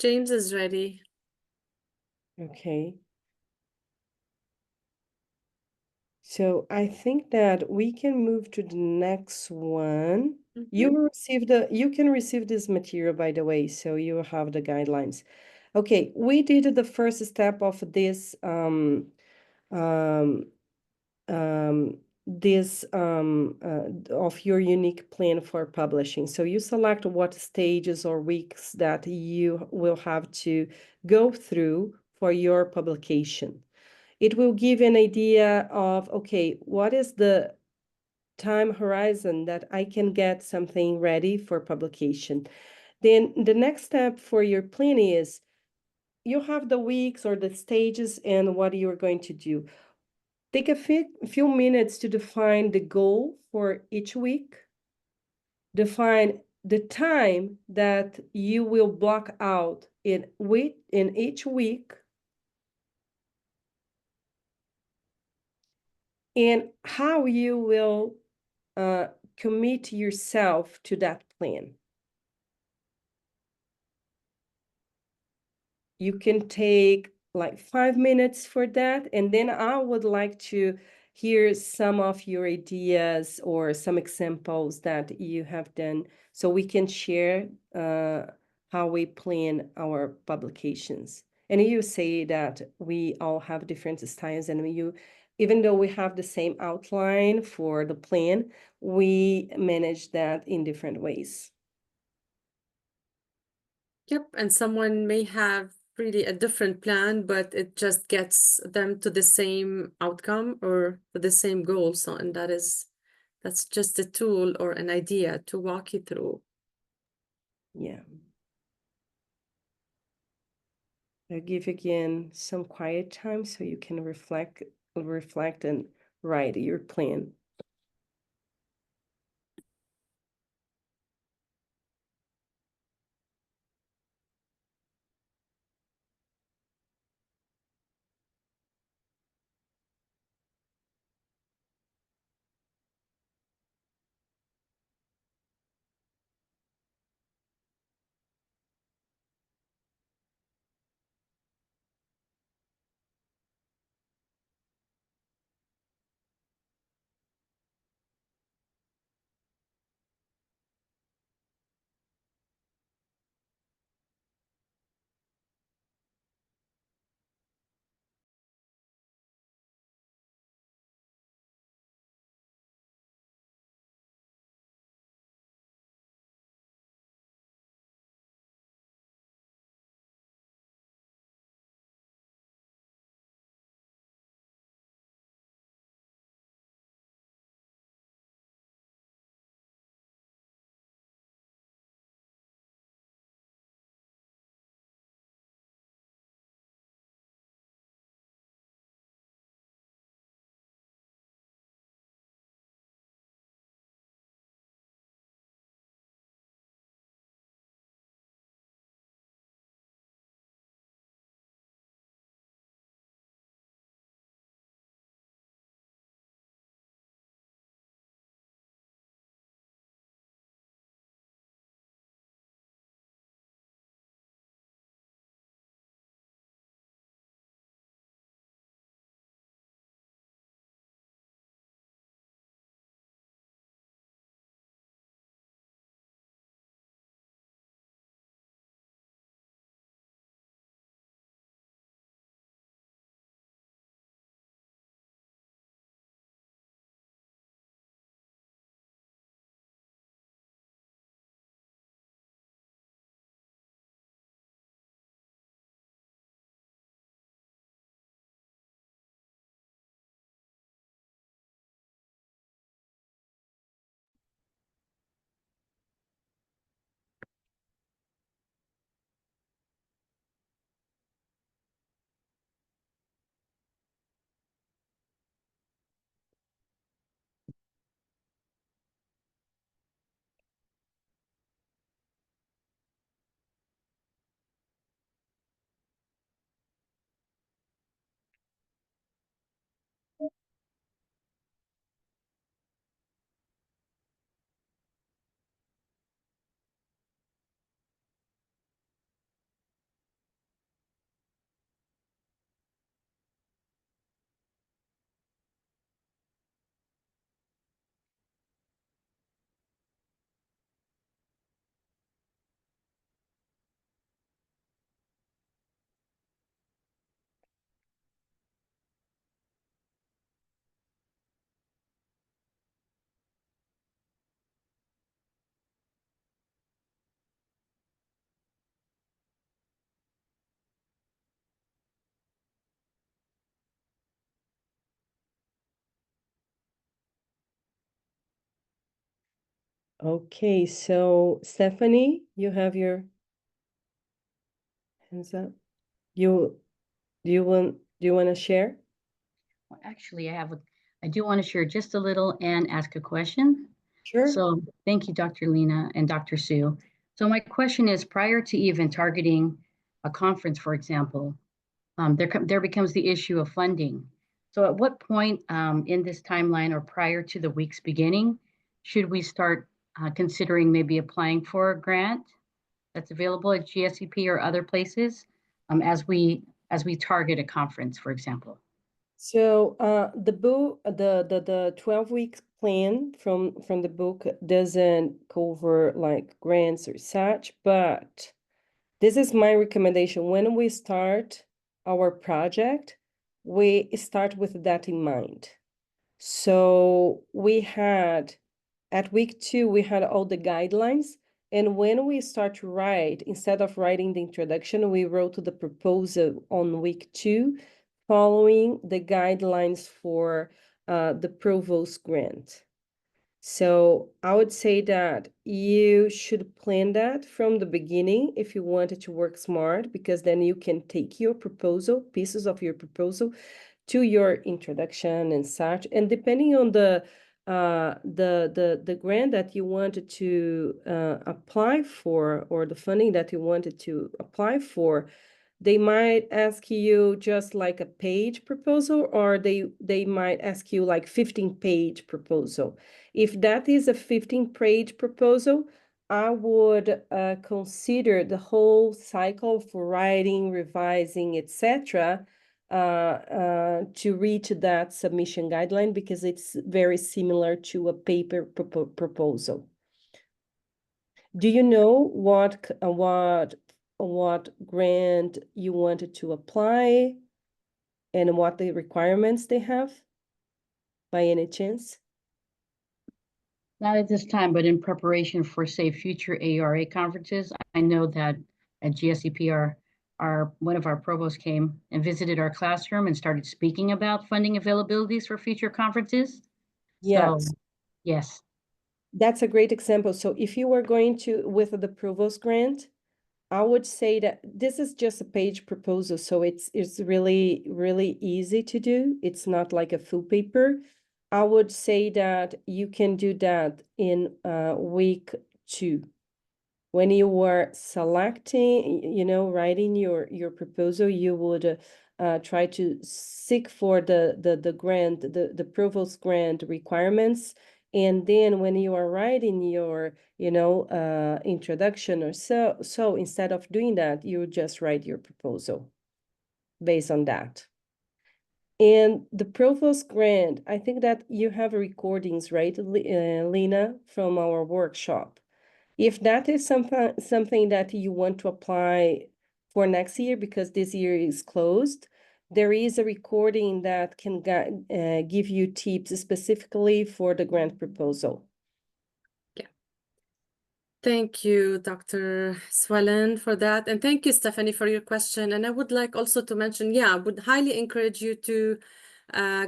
James is ready. Okay. So I think that we can move to the next one. You will receive you can receive this material, by the way, so you will have the guidelines. Okay, we did the first step of this um, um, of your unique plan for publishing. So you select what stages or weeks that you will have to go through for your publication. It will give an idea of, okay, what is the time horizon that I can get something ready for publication. Then the next step for your plan is you have the weeks or the stages and what you're going to do. Take a few minutes to define the goal for each week. Define the time that you will block out in each week, and how you will commit yourself to that plan. You can take like 5 minutes for that, and then I would like to hear some of your ideas or some examples that you have done so we can share how we plan our publications. And you say that we all have different styles, and even though we have the same outline for the plan, we manage that in different ways. Yep, and someone may have really a different plan, but it just gets them to the same outcome or to the same goal. So, and that's just a tool or an idea to walk you through. Yeah. I'll give again some quiet time so you can reflect and write your plan. Okay, so Stephanie, you have your hands up. Do you want to share? Well, actually, I do want to share just a little and ask a question. Sure. So thank you, Dr. Lina and Dr. Sue. So my question is, prior to even targeting a conference, for example, there becomes the issue of funding. So at what point in this timeline or prior to the week's beginning, should we start considering maybe applying for a grant that's available at GSEP or other places as we target a conference, for example? So the book, the 12-week plan from the book doesn't cover like grants or such, but this is my recommendation. When we start our project, we start with that in mind. So we had, at week 2, we had all the guidelines. And when we start to write, instead of writing the introduction, we wrote the proposal on week 2, following the guidelines for the provost grant. So I would say that you should plan that from the beginning if you wanted to work smart, because then you can take your proposal, pieces of your proposal, to your introduction and such. And depending on the grant that you wanted to apply for, or the funding that you wanted to apply for, they might ask you just like a page proposal, or they might ask you like 15-page proposal. If that is a 15-page proposal, I would consider the whole cycle for writing, revising, etc., to reach that submission guideline, because it's very similar to a paper proposal. Do you know what grant you wanted to apply and what the requirements they have, by any chance? Not at this time, but in preparation for, say, future ARA conferences. I know that at GSEP, one of our provosts came and visited our classroom and started speaking about funding availabilities for future conferences. Yes. So, yes. That's a great example. So if you were going to, with the provost grant, I would say that this is just a page proposal. So it's really, really easy to do. It's not like a full paper. I would say that you can do that in week 2. When you were selecting, writing your proposal, you would try to seek for the grant, the provost grant requirements. And then when you are writing your, introduction or so instead of doing that, you just write your proposal based on that. And the provost grant, I think that you have recordings, right, Lina, from our workshop. If that is something that you want to apply for next year, because this year is closed, there is a recording that can give you tips specifically for the grant proposal. Yeah. Thank you, Dr. Suelen, for that. And thank you, Stephanie, for your question. And I would like also to mention, I would highly encourage you to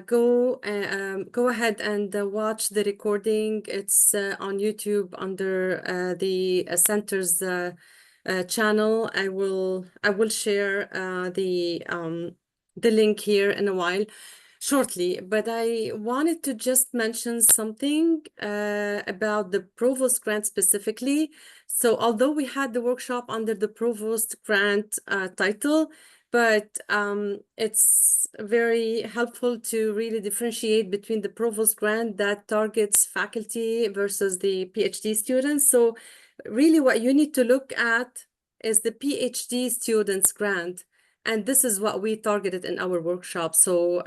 go ahead and watch the recording. It's on YouTube under the Center's channel. I will share the link here in a while, shortly, but I wanted to just mention something about the Provost Grant specifically. So although we had the workshop under the Provost Grant title, but it's very helpful to really differentiate between the Provost Grant that targets faculty versus the PhD students. So really what you need to look at is the PhD students grant. And this is what we targeted in our workshop. So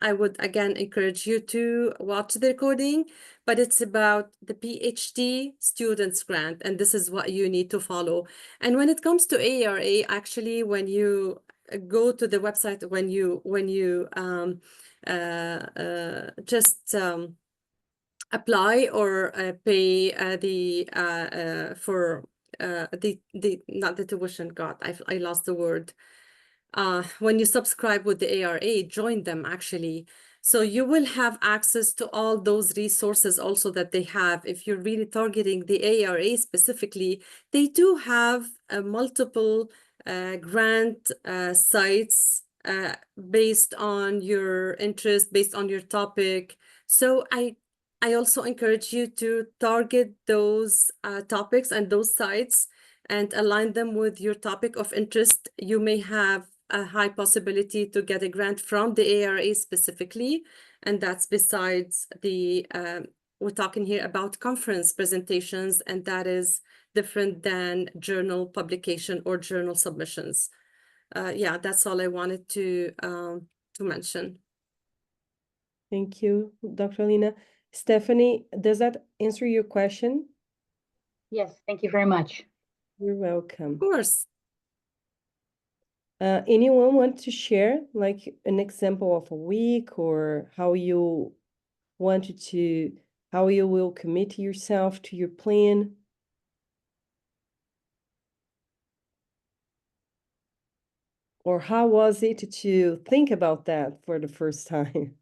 I would again encourage you to watch the recording, but it's about the PhD students grant, and this is what you need to follow. And when it comes to ARA, actually, when you go to the website, when you just apply or pay for the not the tuition. God, I lost the word. When you subscribe with the ARA, join them actually. So you will have access to all those resources also that they have. If you're really targeting the ARA specifically, they do have multiple grant sites based on your interest, based on your topic. So I also encourage you to target those topics and those sites and align them with your topic of interest. You may have a high possibility to get a grant from the ARA specifically, and that's besides the, we're talking here about conference presentations, and that is different than journal publication or journal submissions. Yeah, that's all I wanted to mention. Thank you, Dr. Lina. Stephanie, does that answer your question? Yes, thank you very much. You're welcome. Of course. Anyone want to share like an example of a week or how you wanted to, how you will commit yourself to your plan? Or how was it to think about that for the first time?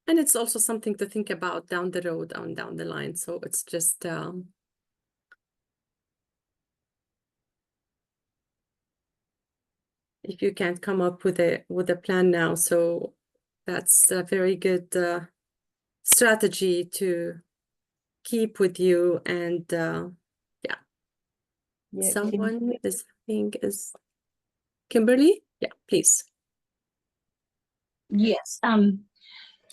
And it's also something to think about down the road, down the line. So it's just if you can't come up with a plan now, so that's a very good strategy to keep with you. And Yeah, someone is, I think, is Kimberly. Yeah, please. Yes.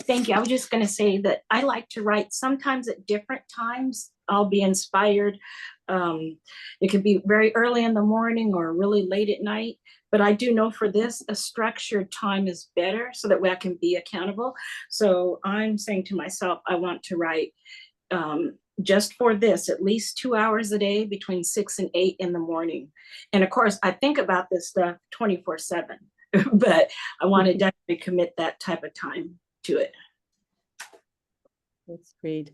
Thank you. I was just going to say that I like to write sometimes at different times. I'll be inspired. It could be very early in the morning or really late at night. But I do know for this, a structured time is better so that way I can be accountable. So I'm saying to myself, I want to write just for this, at least 2 hours a day between 6 and 8 in the morning. And of course, I think about this stuff 24/7, but I want to definitely commit that type of time to it. that's great.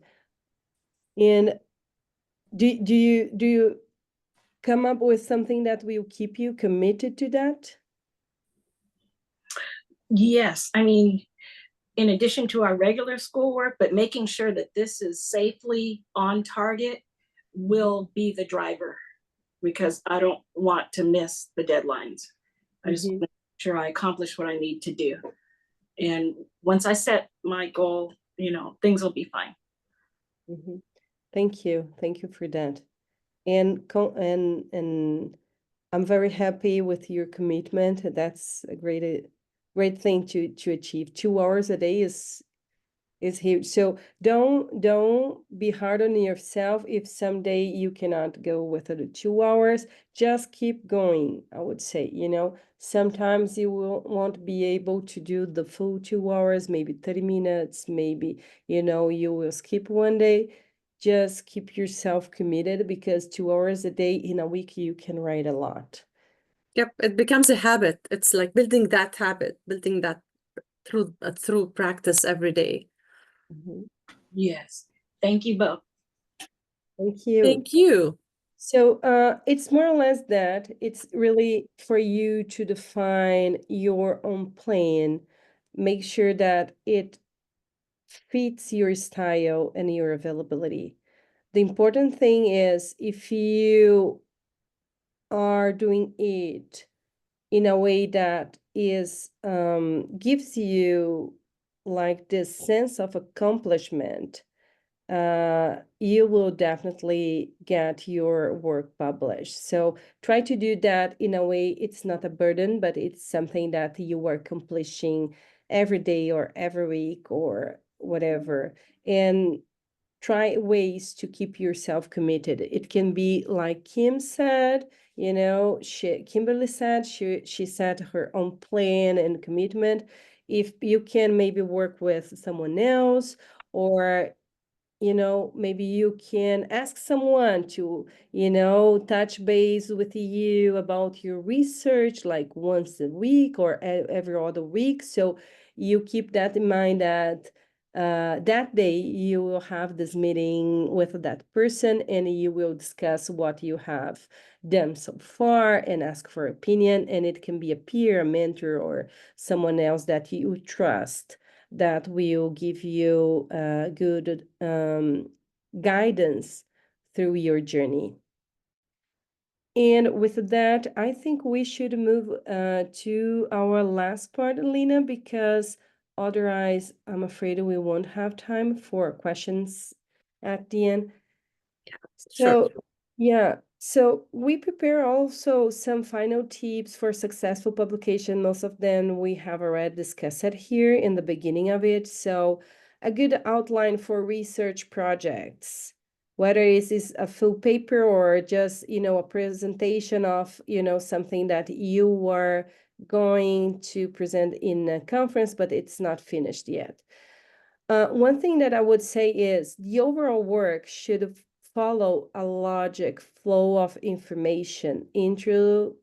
And do you come up with something that will keep you committed to that? Yes, I mean, in addition to our regular schoolwork, but making sure that this is safely on target will be the driver, because I don't want to miss the deadlines. I just want to make sure I accomplish what I need to do. And once I set my goal, things will be fine. Thank you. Thank you for that. And I'm very happy with your commitment. That's a great thing to achieve. 2 hours a day is huge. So don't be hard on yourself if someday you cannot go with the 2 hours. Just keep going, I would say. Sometimes you won't be able to do the full 2 hours, maybe 30 minutes, maybe you will skip one day. Just keep yourself committed, because 2 hours a day in a week you can write a lot. Yep, it becomes a habit. It's like building that habit, building that through practice every day. Yes. Thank you both. Thank you. Thank you. So it's more or less that. It's really for you to define your own plan, make sure that it fits your style and your availability. The important thing is, if you are doing it in a way that is gives you like this sense of accomplishment, you will definitely get your work published. So try to do that in a way it's not a burden, but it's something that you are accomplishing every day or every week or whatever. And try ways to keep yourself committed. It can be like Kim said, Kimberly said, she set her own plan and commitment. If you can maybe work with someone else, or maybe you can ask someone to, touch base with you about your research like once a week or every other week. So you keep that in mind, that that day you will have this meeting with that person and you will discuss what you have done so far and ask for opinion. And it can be a peer, a mentor, or someone else that you trust that will give you good guidance through your journey. And with that, I think we should move to our last part, Lina, because otherwise, I'm afraid we won't have time for questions at the end. Sure. So we prepare also some final tips for successful publication. Most of them we have already discussed it here in the beginning of it. So a good outline for research projects, whether it is a full paper or just, a presentation of, something that you were going to present in a conference, but it's not finished yet. One thing that I would say is the overall work should follow a logic flow of information, intro,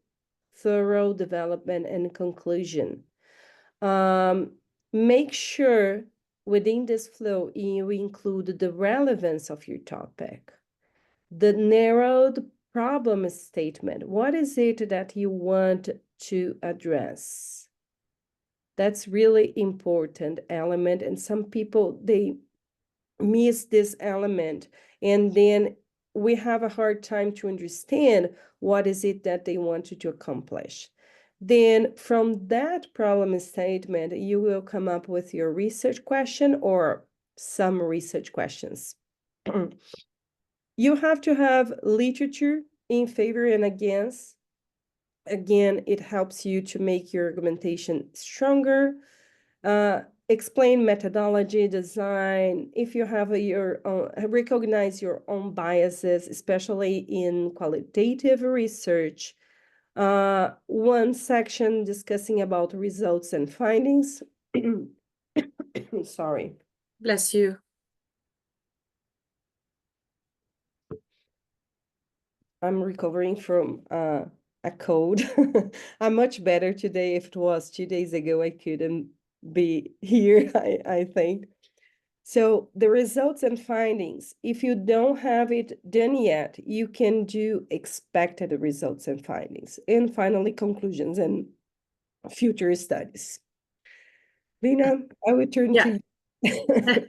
thorough development, and conclusion. Make sure within this flow you include the relevance of your topic, the narrowed problem statement. What is it that you want to address? That's really important element, and some people, they miss this element, and then we have a hard time to understand what is it that they want to accomplish. Then from that problem statement, you will come up with your research question or some research questions. You have to have literature in favor and against. Again, it helps you to make your argumentation stronger. Explain methodology, design. If you have your own, recognize your own biases, especially in qualitative research. One section discussing about results and findings. Sorry. Bless you. I'm recovering from a cold. I'm much better today. If it was 2 days ago, I couldn't be here, I think. So the results and findings, if you don't have it done yet, you can do expected results and findings. And finally, conclusions and future studies. Lina, I will turn to you.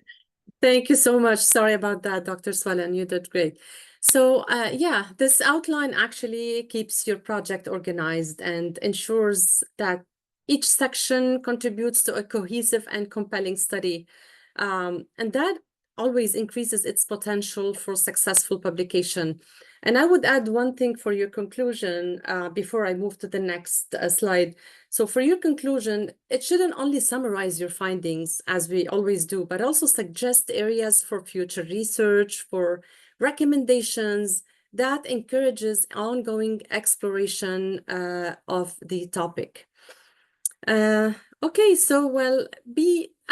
Thank you so much. Sorry about that, Dr. Suelen. You did great. So this outline actually keeps your project organized and ensures that each section contributes to a cohesive and compelling study. And that always increases its potential for successful publication. And I would add one thing for your conclusion before I move to the next slide. So for your conclusion, it shouldn't only summarize your findings, as we always do, but also suggest areas for future research, for recommendations that encourages ongoing exploration of the topic. Okay, so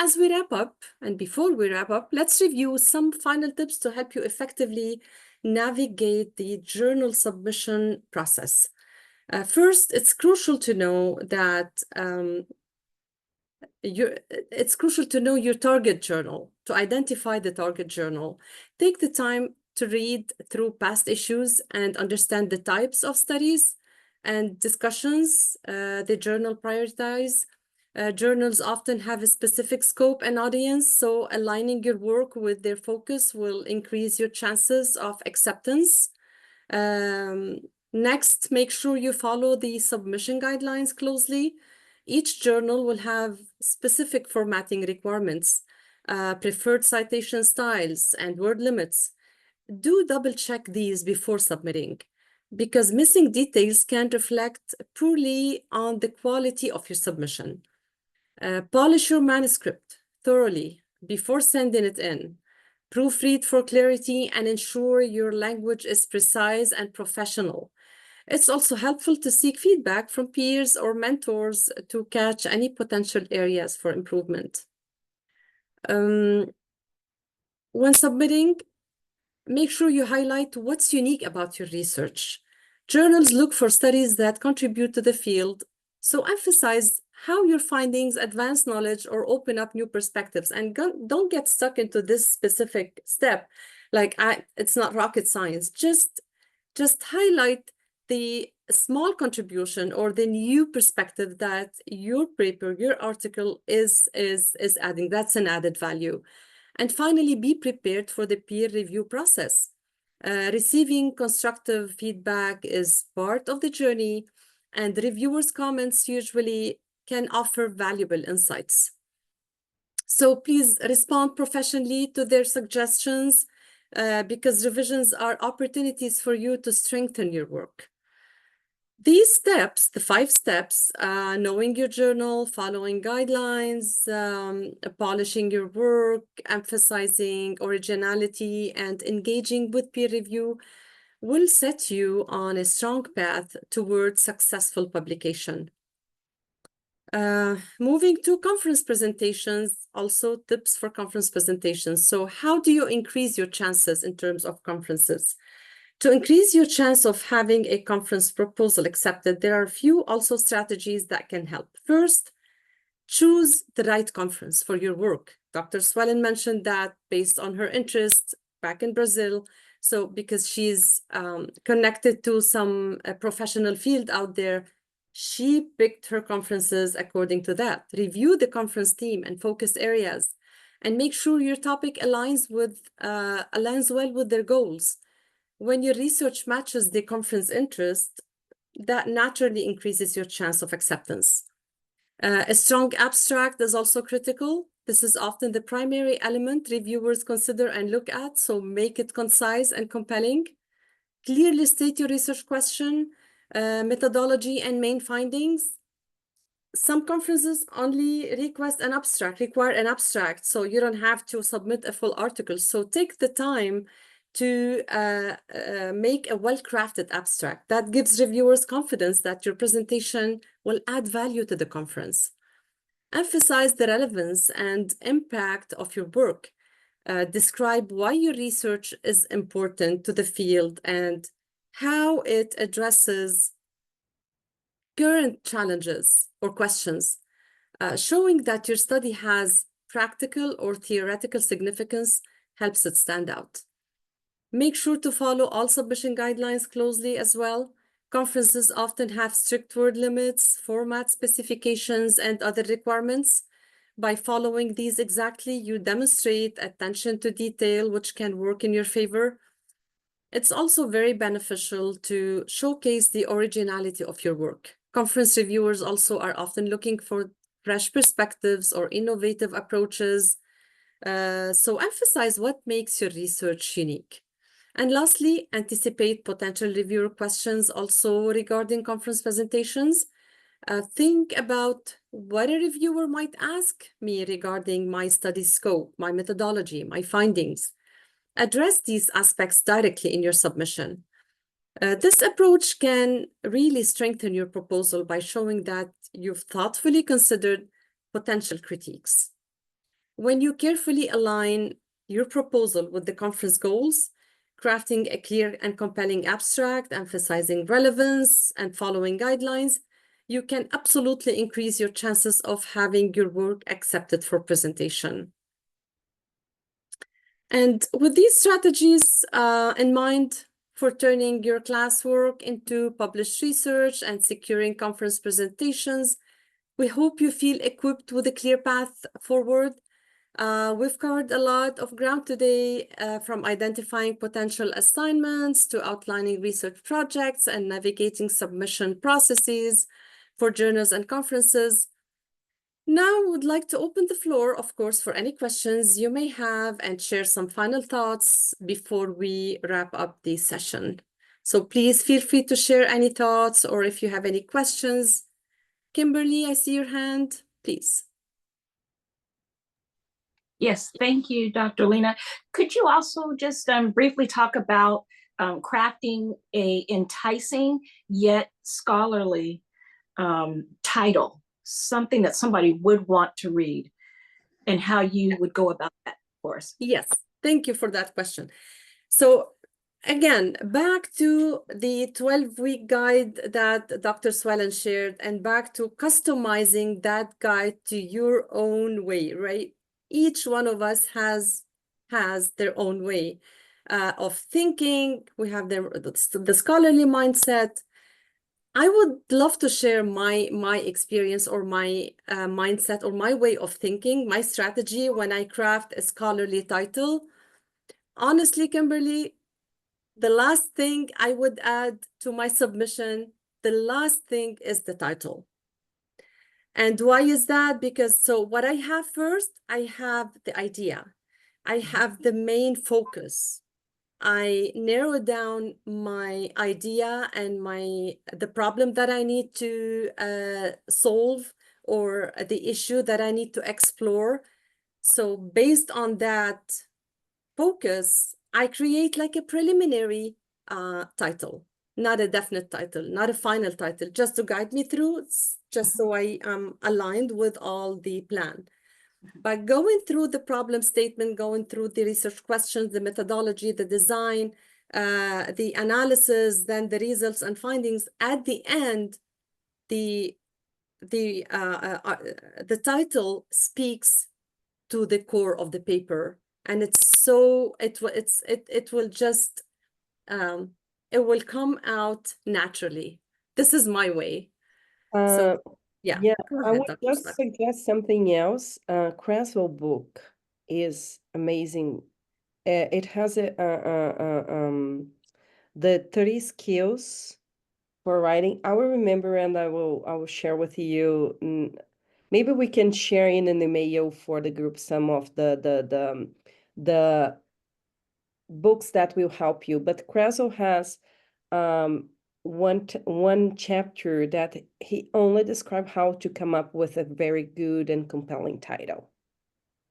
as we wrap up, and before we wrap up, let's review some final tips to help you effectively navigate the journal submission process. First, it's crucial to know that it's crucial to know your target journal, to identify the target journal. Take the time to read through past issues and understand the types of studies and discussions the journal prioritize. Journals often have a specific scope and audience, so aligning your work with their focus will increase your chances of acceptance. Next, make sure you follow the submission guidelines closely. Each journal will have specific formatting requirements, preferred citation styles, and word limits. Do double check these before submitting, because missing details can reflect poorly on the quality of your submission. Polish your manuscript thoroughly before sending it in. Proofread for clarity and ensure your language is precise and professional. It's also helpful to seek feedback from peers or mentors to catch any potential areas for improvement. When submitting, make sure you highlight what's unique about your research. Journals look for studies that contribute to the field, so emphasize how your findings advance knowledge or open up new perspectives. And don't get stuck into this specific step. Like it's not rocket science. Just highlight the small contribution or the new perspective that your paper, your article is adding. That's an added value. And finally, be prepared for the peer review process. Receiving constructive feedback is part of the journey, and the reviewers' comments usually can offer valuable insights. So please respond professionally to their suggestions, because revisions are opportunities for you to strengthen your work. These steps, the 5 steps, knowing your journal, following guidelines, polishing your work, emphasizing originality, and engaging with peer review will set you on a strong path towards successful publication. Moving to conference presentations, also tips for conference presentations. So how do you increase your chances in terms of conferences? To increase your chance of having a conference proposal accepted, there are a few also strategies that can help. First, choose the right conference for your work. Dr. Suelen mentioned that based on her interest back in Brazil, so because she's connected to some professional field out there, she picked her conferences according to that. Review the conference theme and focus areas, and make sure your topic aligns well with their goals. When your research matches the conference interest, that naturally increases your chance of acceptance. A strong abstract is also critical. This is often the primary element reviewers consider and look at, so make it concise and compelling. Clearly state your research question, methodology, and main findings. Some conferences only require an abstract, so you don't have to submit a full article. So take the time to make a well-crafted abstract that gives reviewers confidence that your presentation will add value to the conference. Emphasize the relevance and impact of your work. Describe why your research is important to the field and how it addresses current challenges or questions. Showing that your study has practical or theoretical significance helps it stand out. Make sure to follow all submission guidelines closely as well. Conferences often have strict word limits, format specifications, and other requirements. By following these exactly, you demonstrate attention to detail, which can work in your favor. It's also very beneficial to showcase the originality of your work. Conference reviewers also are often looking for fresh perspectives or innovative approaches. So emphasize what makes your research unique. And lastly, anticipate potential reviewer questions also regarding conference presentations. Think about what a reviewer might ask me regarding my study scope, my methodology, my findings. Address these aspects directly in your submission. This approach can really strengthen your proposal by showing that you've thoughtfully considered potential critiques. When you carefully align your proposal with the conference goals, crafting a clear and compelling abstract, emphasizing relevance, and following guidelines, you can absolutely increase your chances of having your work accepted for presentation. And with these strategies in mind for turning your classwork into published research and securing conference presentations, we hope you feel equipped with a clear path forward. We've covered a lot of ground today, from identifying potential assignments to outlining research projects and navigating submission processes for journals and conferences. Now, I would like to open the floor, of course, for any questions you may have and share some final thoughts before we wrap up the session. So please feel free to share any thoughts or if you have any questions. Kimberly, I see your hand, please. Yes, thank you, Dr. Lina. Could you also just briefly talk about crafting a enticing yet scholarly title, something that somebody would want to read, and how you would go about that for us? Yes, thank you for that question. So Again, back to the 12-week guide that Dr. Suelen shared, and back to customizing that guide to your own way, right? Each one of us has their own way of thinking. We have the scholarly mindset. I would love to share my experience or my mindset or my way of thinking, my strategy when I craft a scholarly title. Honestly, Kimberly, the last thing I would add to my submission, the last thing is the title. And why is that? Because so what I have first, I have the idea. I have the main focus. I narrow down my idea and the problem that I need to solve or the issue that I need to explore. So based on that focus, I create like a preliminary title, not a definite title, not a final title, just to guide me through, just so I am aligned with all the plan. But going through the problem statement, going through the research questions, the methodology, the design, the analysis, then the results and findings, at the end, the title speaks to the core of the paper, and it will just it will come out naturally. This is my way. So yeah, Yeah, go I ahead, would Dr. just Spark. suggest something else. Creswell book is amazing. It has the 30 skills for writing. I will remember and I will share with you. Maybe we can share in an email for the group some of the books that will help you. But Creswell has one chapter that he only described how to come up with a very good and compelling title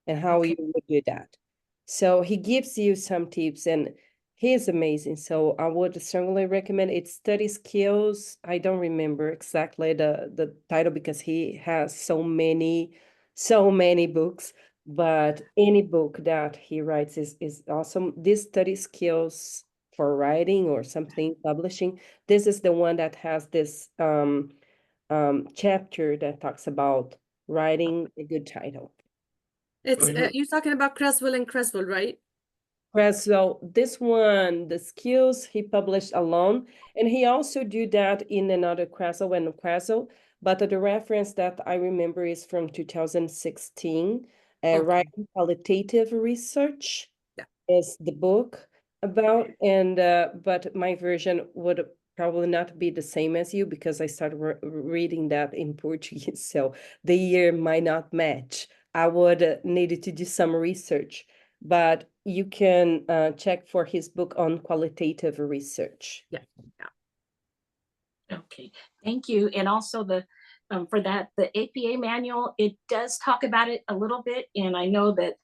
and how you would do that. So he gives you some tips and he is amazing. So I would strongly recommend it. Study Skills. I don't remember exactly the title because he has so many books, but any book that he writes is awesome. This Study Skills for writing or something publishing. This is the one that has this chapter that talks about writing a good title. It's you're talking about Creswell and Creswell, right? Creswell, this one, the skills he published alone, and he also do that in another Creswell and Creswell, but the reference that I remember is from 2016, Okay. Writing Qualitative Research Yeah. is the book about, and but my version would probably not be the same as you because I started reading that in Portuguese, so the year might not match. I would needed to do some research, but you can check for his book on qualitative research. Yeah. Okay, thank you. And also for that, the APA manual, it does talk about it a little bit. And I know that,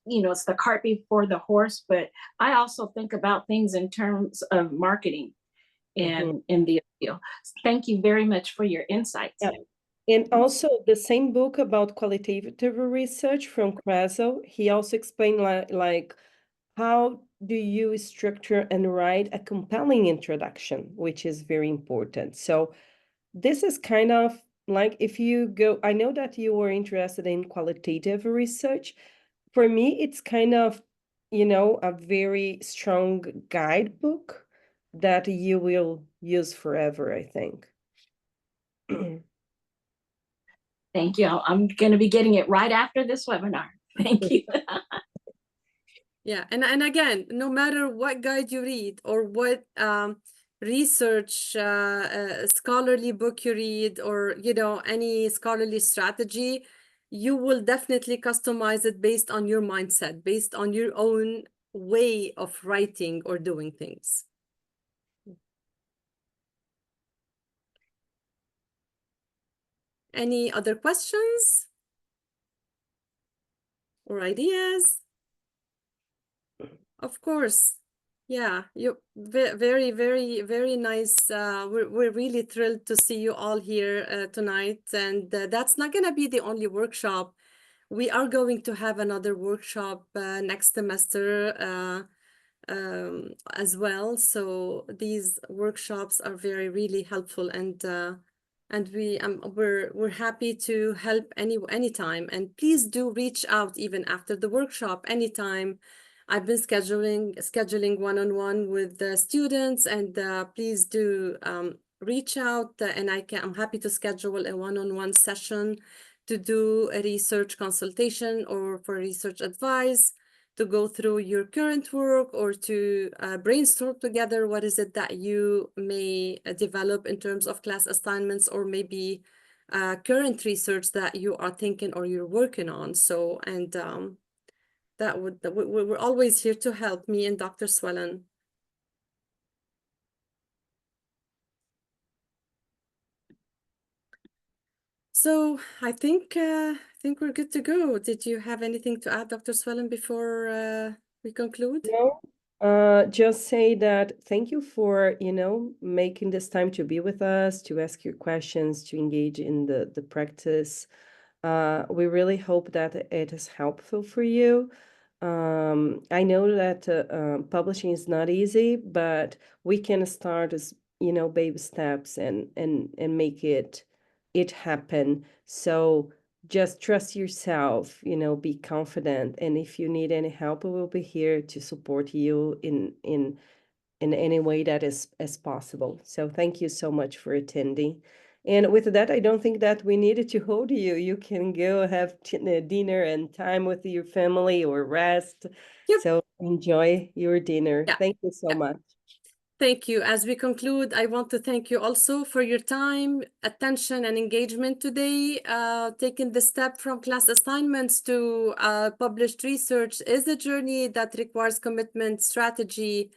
it's the cart before the horse, but I also think about things in terms of marketing and in the appeal. Thank you very much for your insights. Yeah. And also the same book about qualitative research from Creswell, he also explained like how do you structure and write a compelling introduction, which is very important. So this is kind of like if you go, I know that you were interested in qualitative research. For me, it's kind of, a very strong guidebook that you will use forever, I think. Thank you. I'm going to be getting it right after this webinar. Thank you. Yeah, and again, no matter what guide you read or what research scholarly book you read or any scholarly strategy, you will definitely customize it based on your mindset, based on your own way of writing or doing things. Any other questions or ideas? Of course. Yeah, you very, very, very nice. We're really thrilled to see you all here tonight. And that's not going to be the only workshop. We are going to have another workshop next semester as well. So these workshops are really helpful, and we're happy to help anytime. And please do reach out even after the workshop anytime. I've been scheduling one-on-one with the students, and please do reach out, and I'm happy to schedule a one-on-one session to do a research consultation or for research advice, to go through your current work, or to brainstorm together what is it that you may develop in terms of class assignments, or maybe current research that you are thinking or you're working on. So, and we're always here to help, me and Dr. Suelen. So I think we're good to go. Did you have anything to add, Dr. Suelen, before we conclude? No, just say that thank you for, making this time to be with us, to ask your questions, to engage in the practice. We really hope that it is helpful for you. I know that publishing is not easy, but we can start as, baby steps and make it happen. So just trust yourself, be confident. And if you need any help, we will be here to support you in any way that is as possible. So thank you so much for attending. And with that, I don't think that we needed to hold you. You can go have dinner and time with your family or rest. Yep. So enjoy your dinner. Yeah. Thank you so much. Thank you. As we conclude, I want to thank you also for your time, attention, and engagement today. Taking the step from class assignments to published research is a journey that requires commitment, strategy,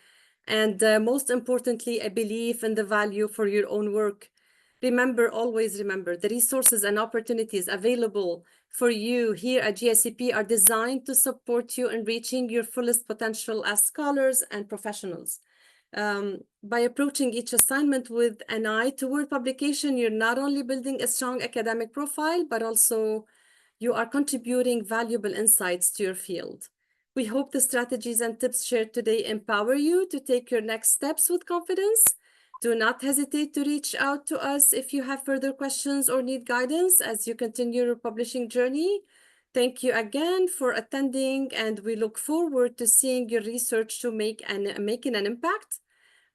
and most importantly, a belief in the value for your own work. Always remember, the resources and opportunities available for you here at GSCP are designed to support you in reaching your fullest potential as scholars and professionals. By approaching each assignment with an eye toward publication, you're not only building a strong academic profile, but also you are contributing valuable insights to your field. We hope the strategies and tips shared today empower you to take your next steps with confidence. Do not hesitate to reach out to us if you have further questions or need guidance as you continue your publishing journey. Thank you again for attending, and we look forward to seeing your research to making an impact.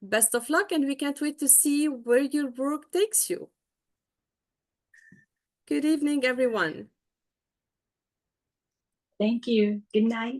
Best of luck, and we can't wait to see where your work takes you. Good evening, everyone. Thank you. Good night.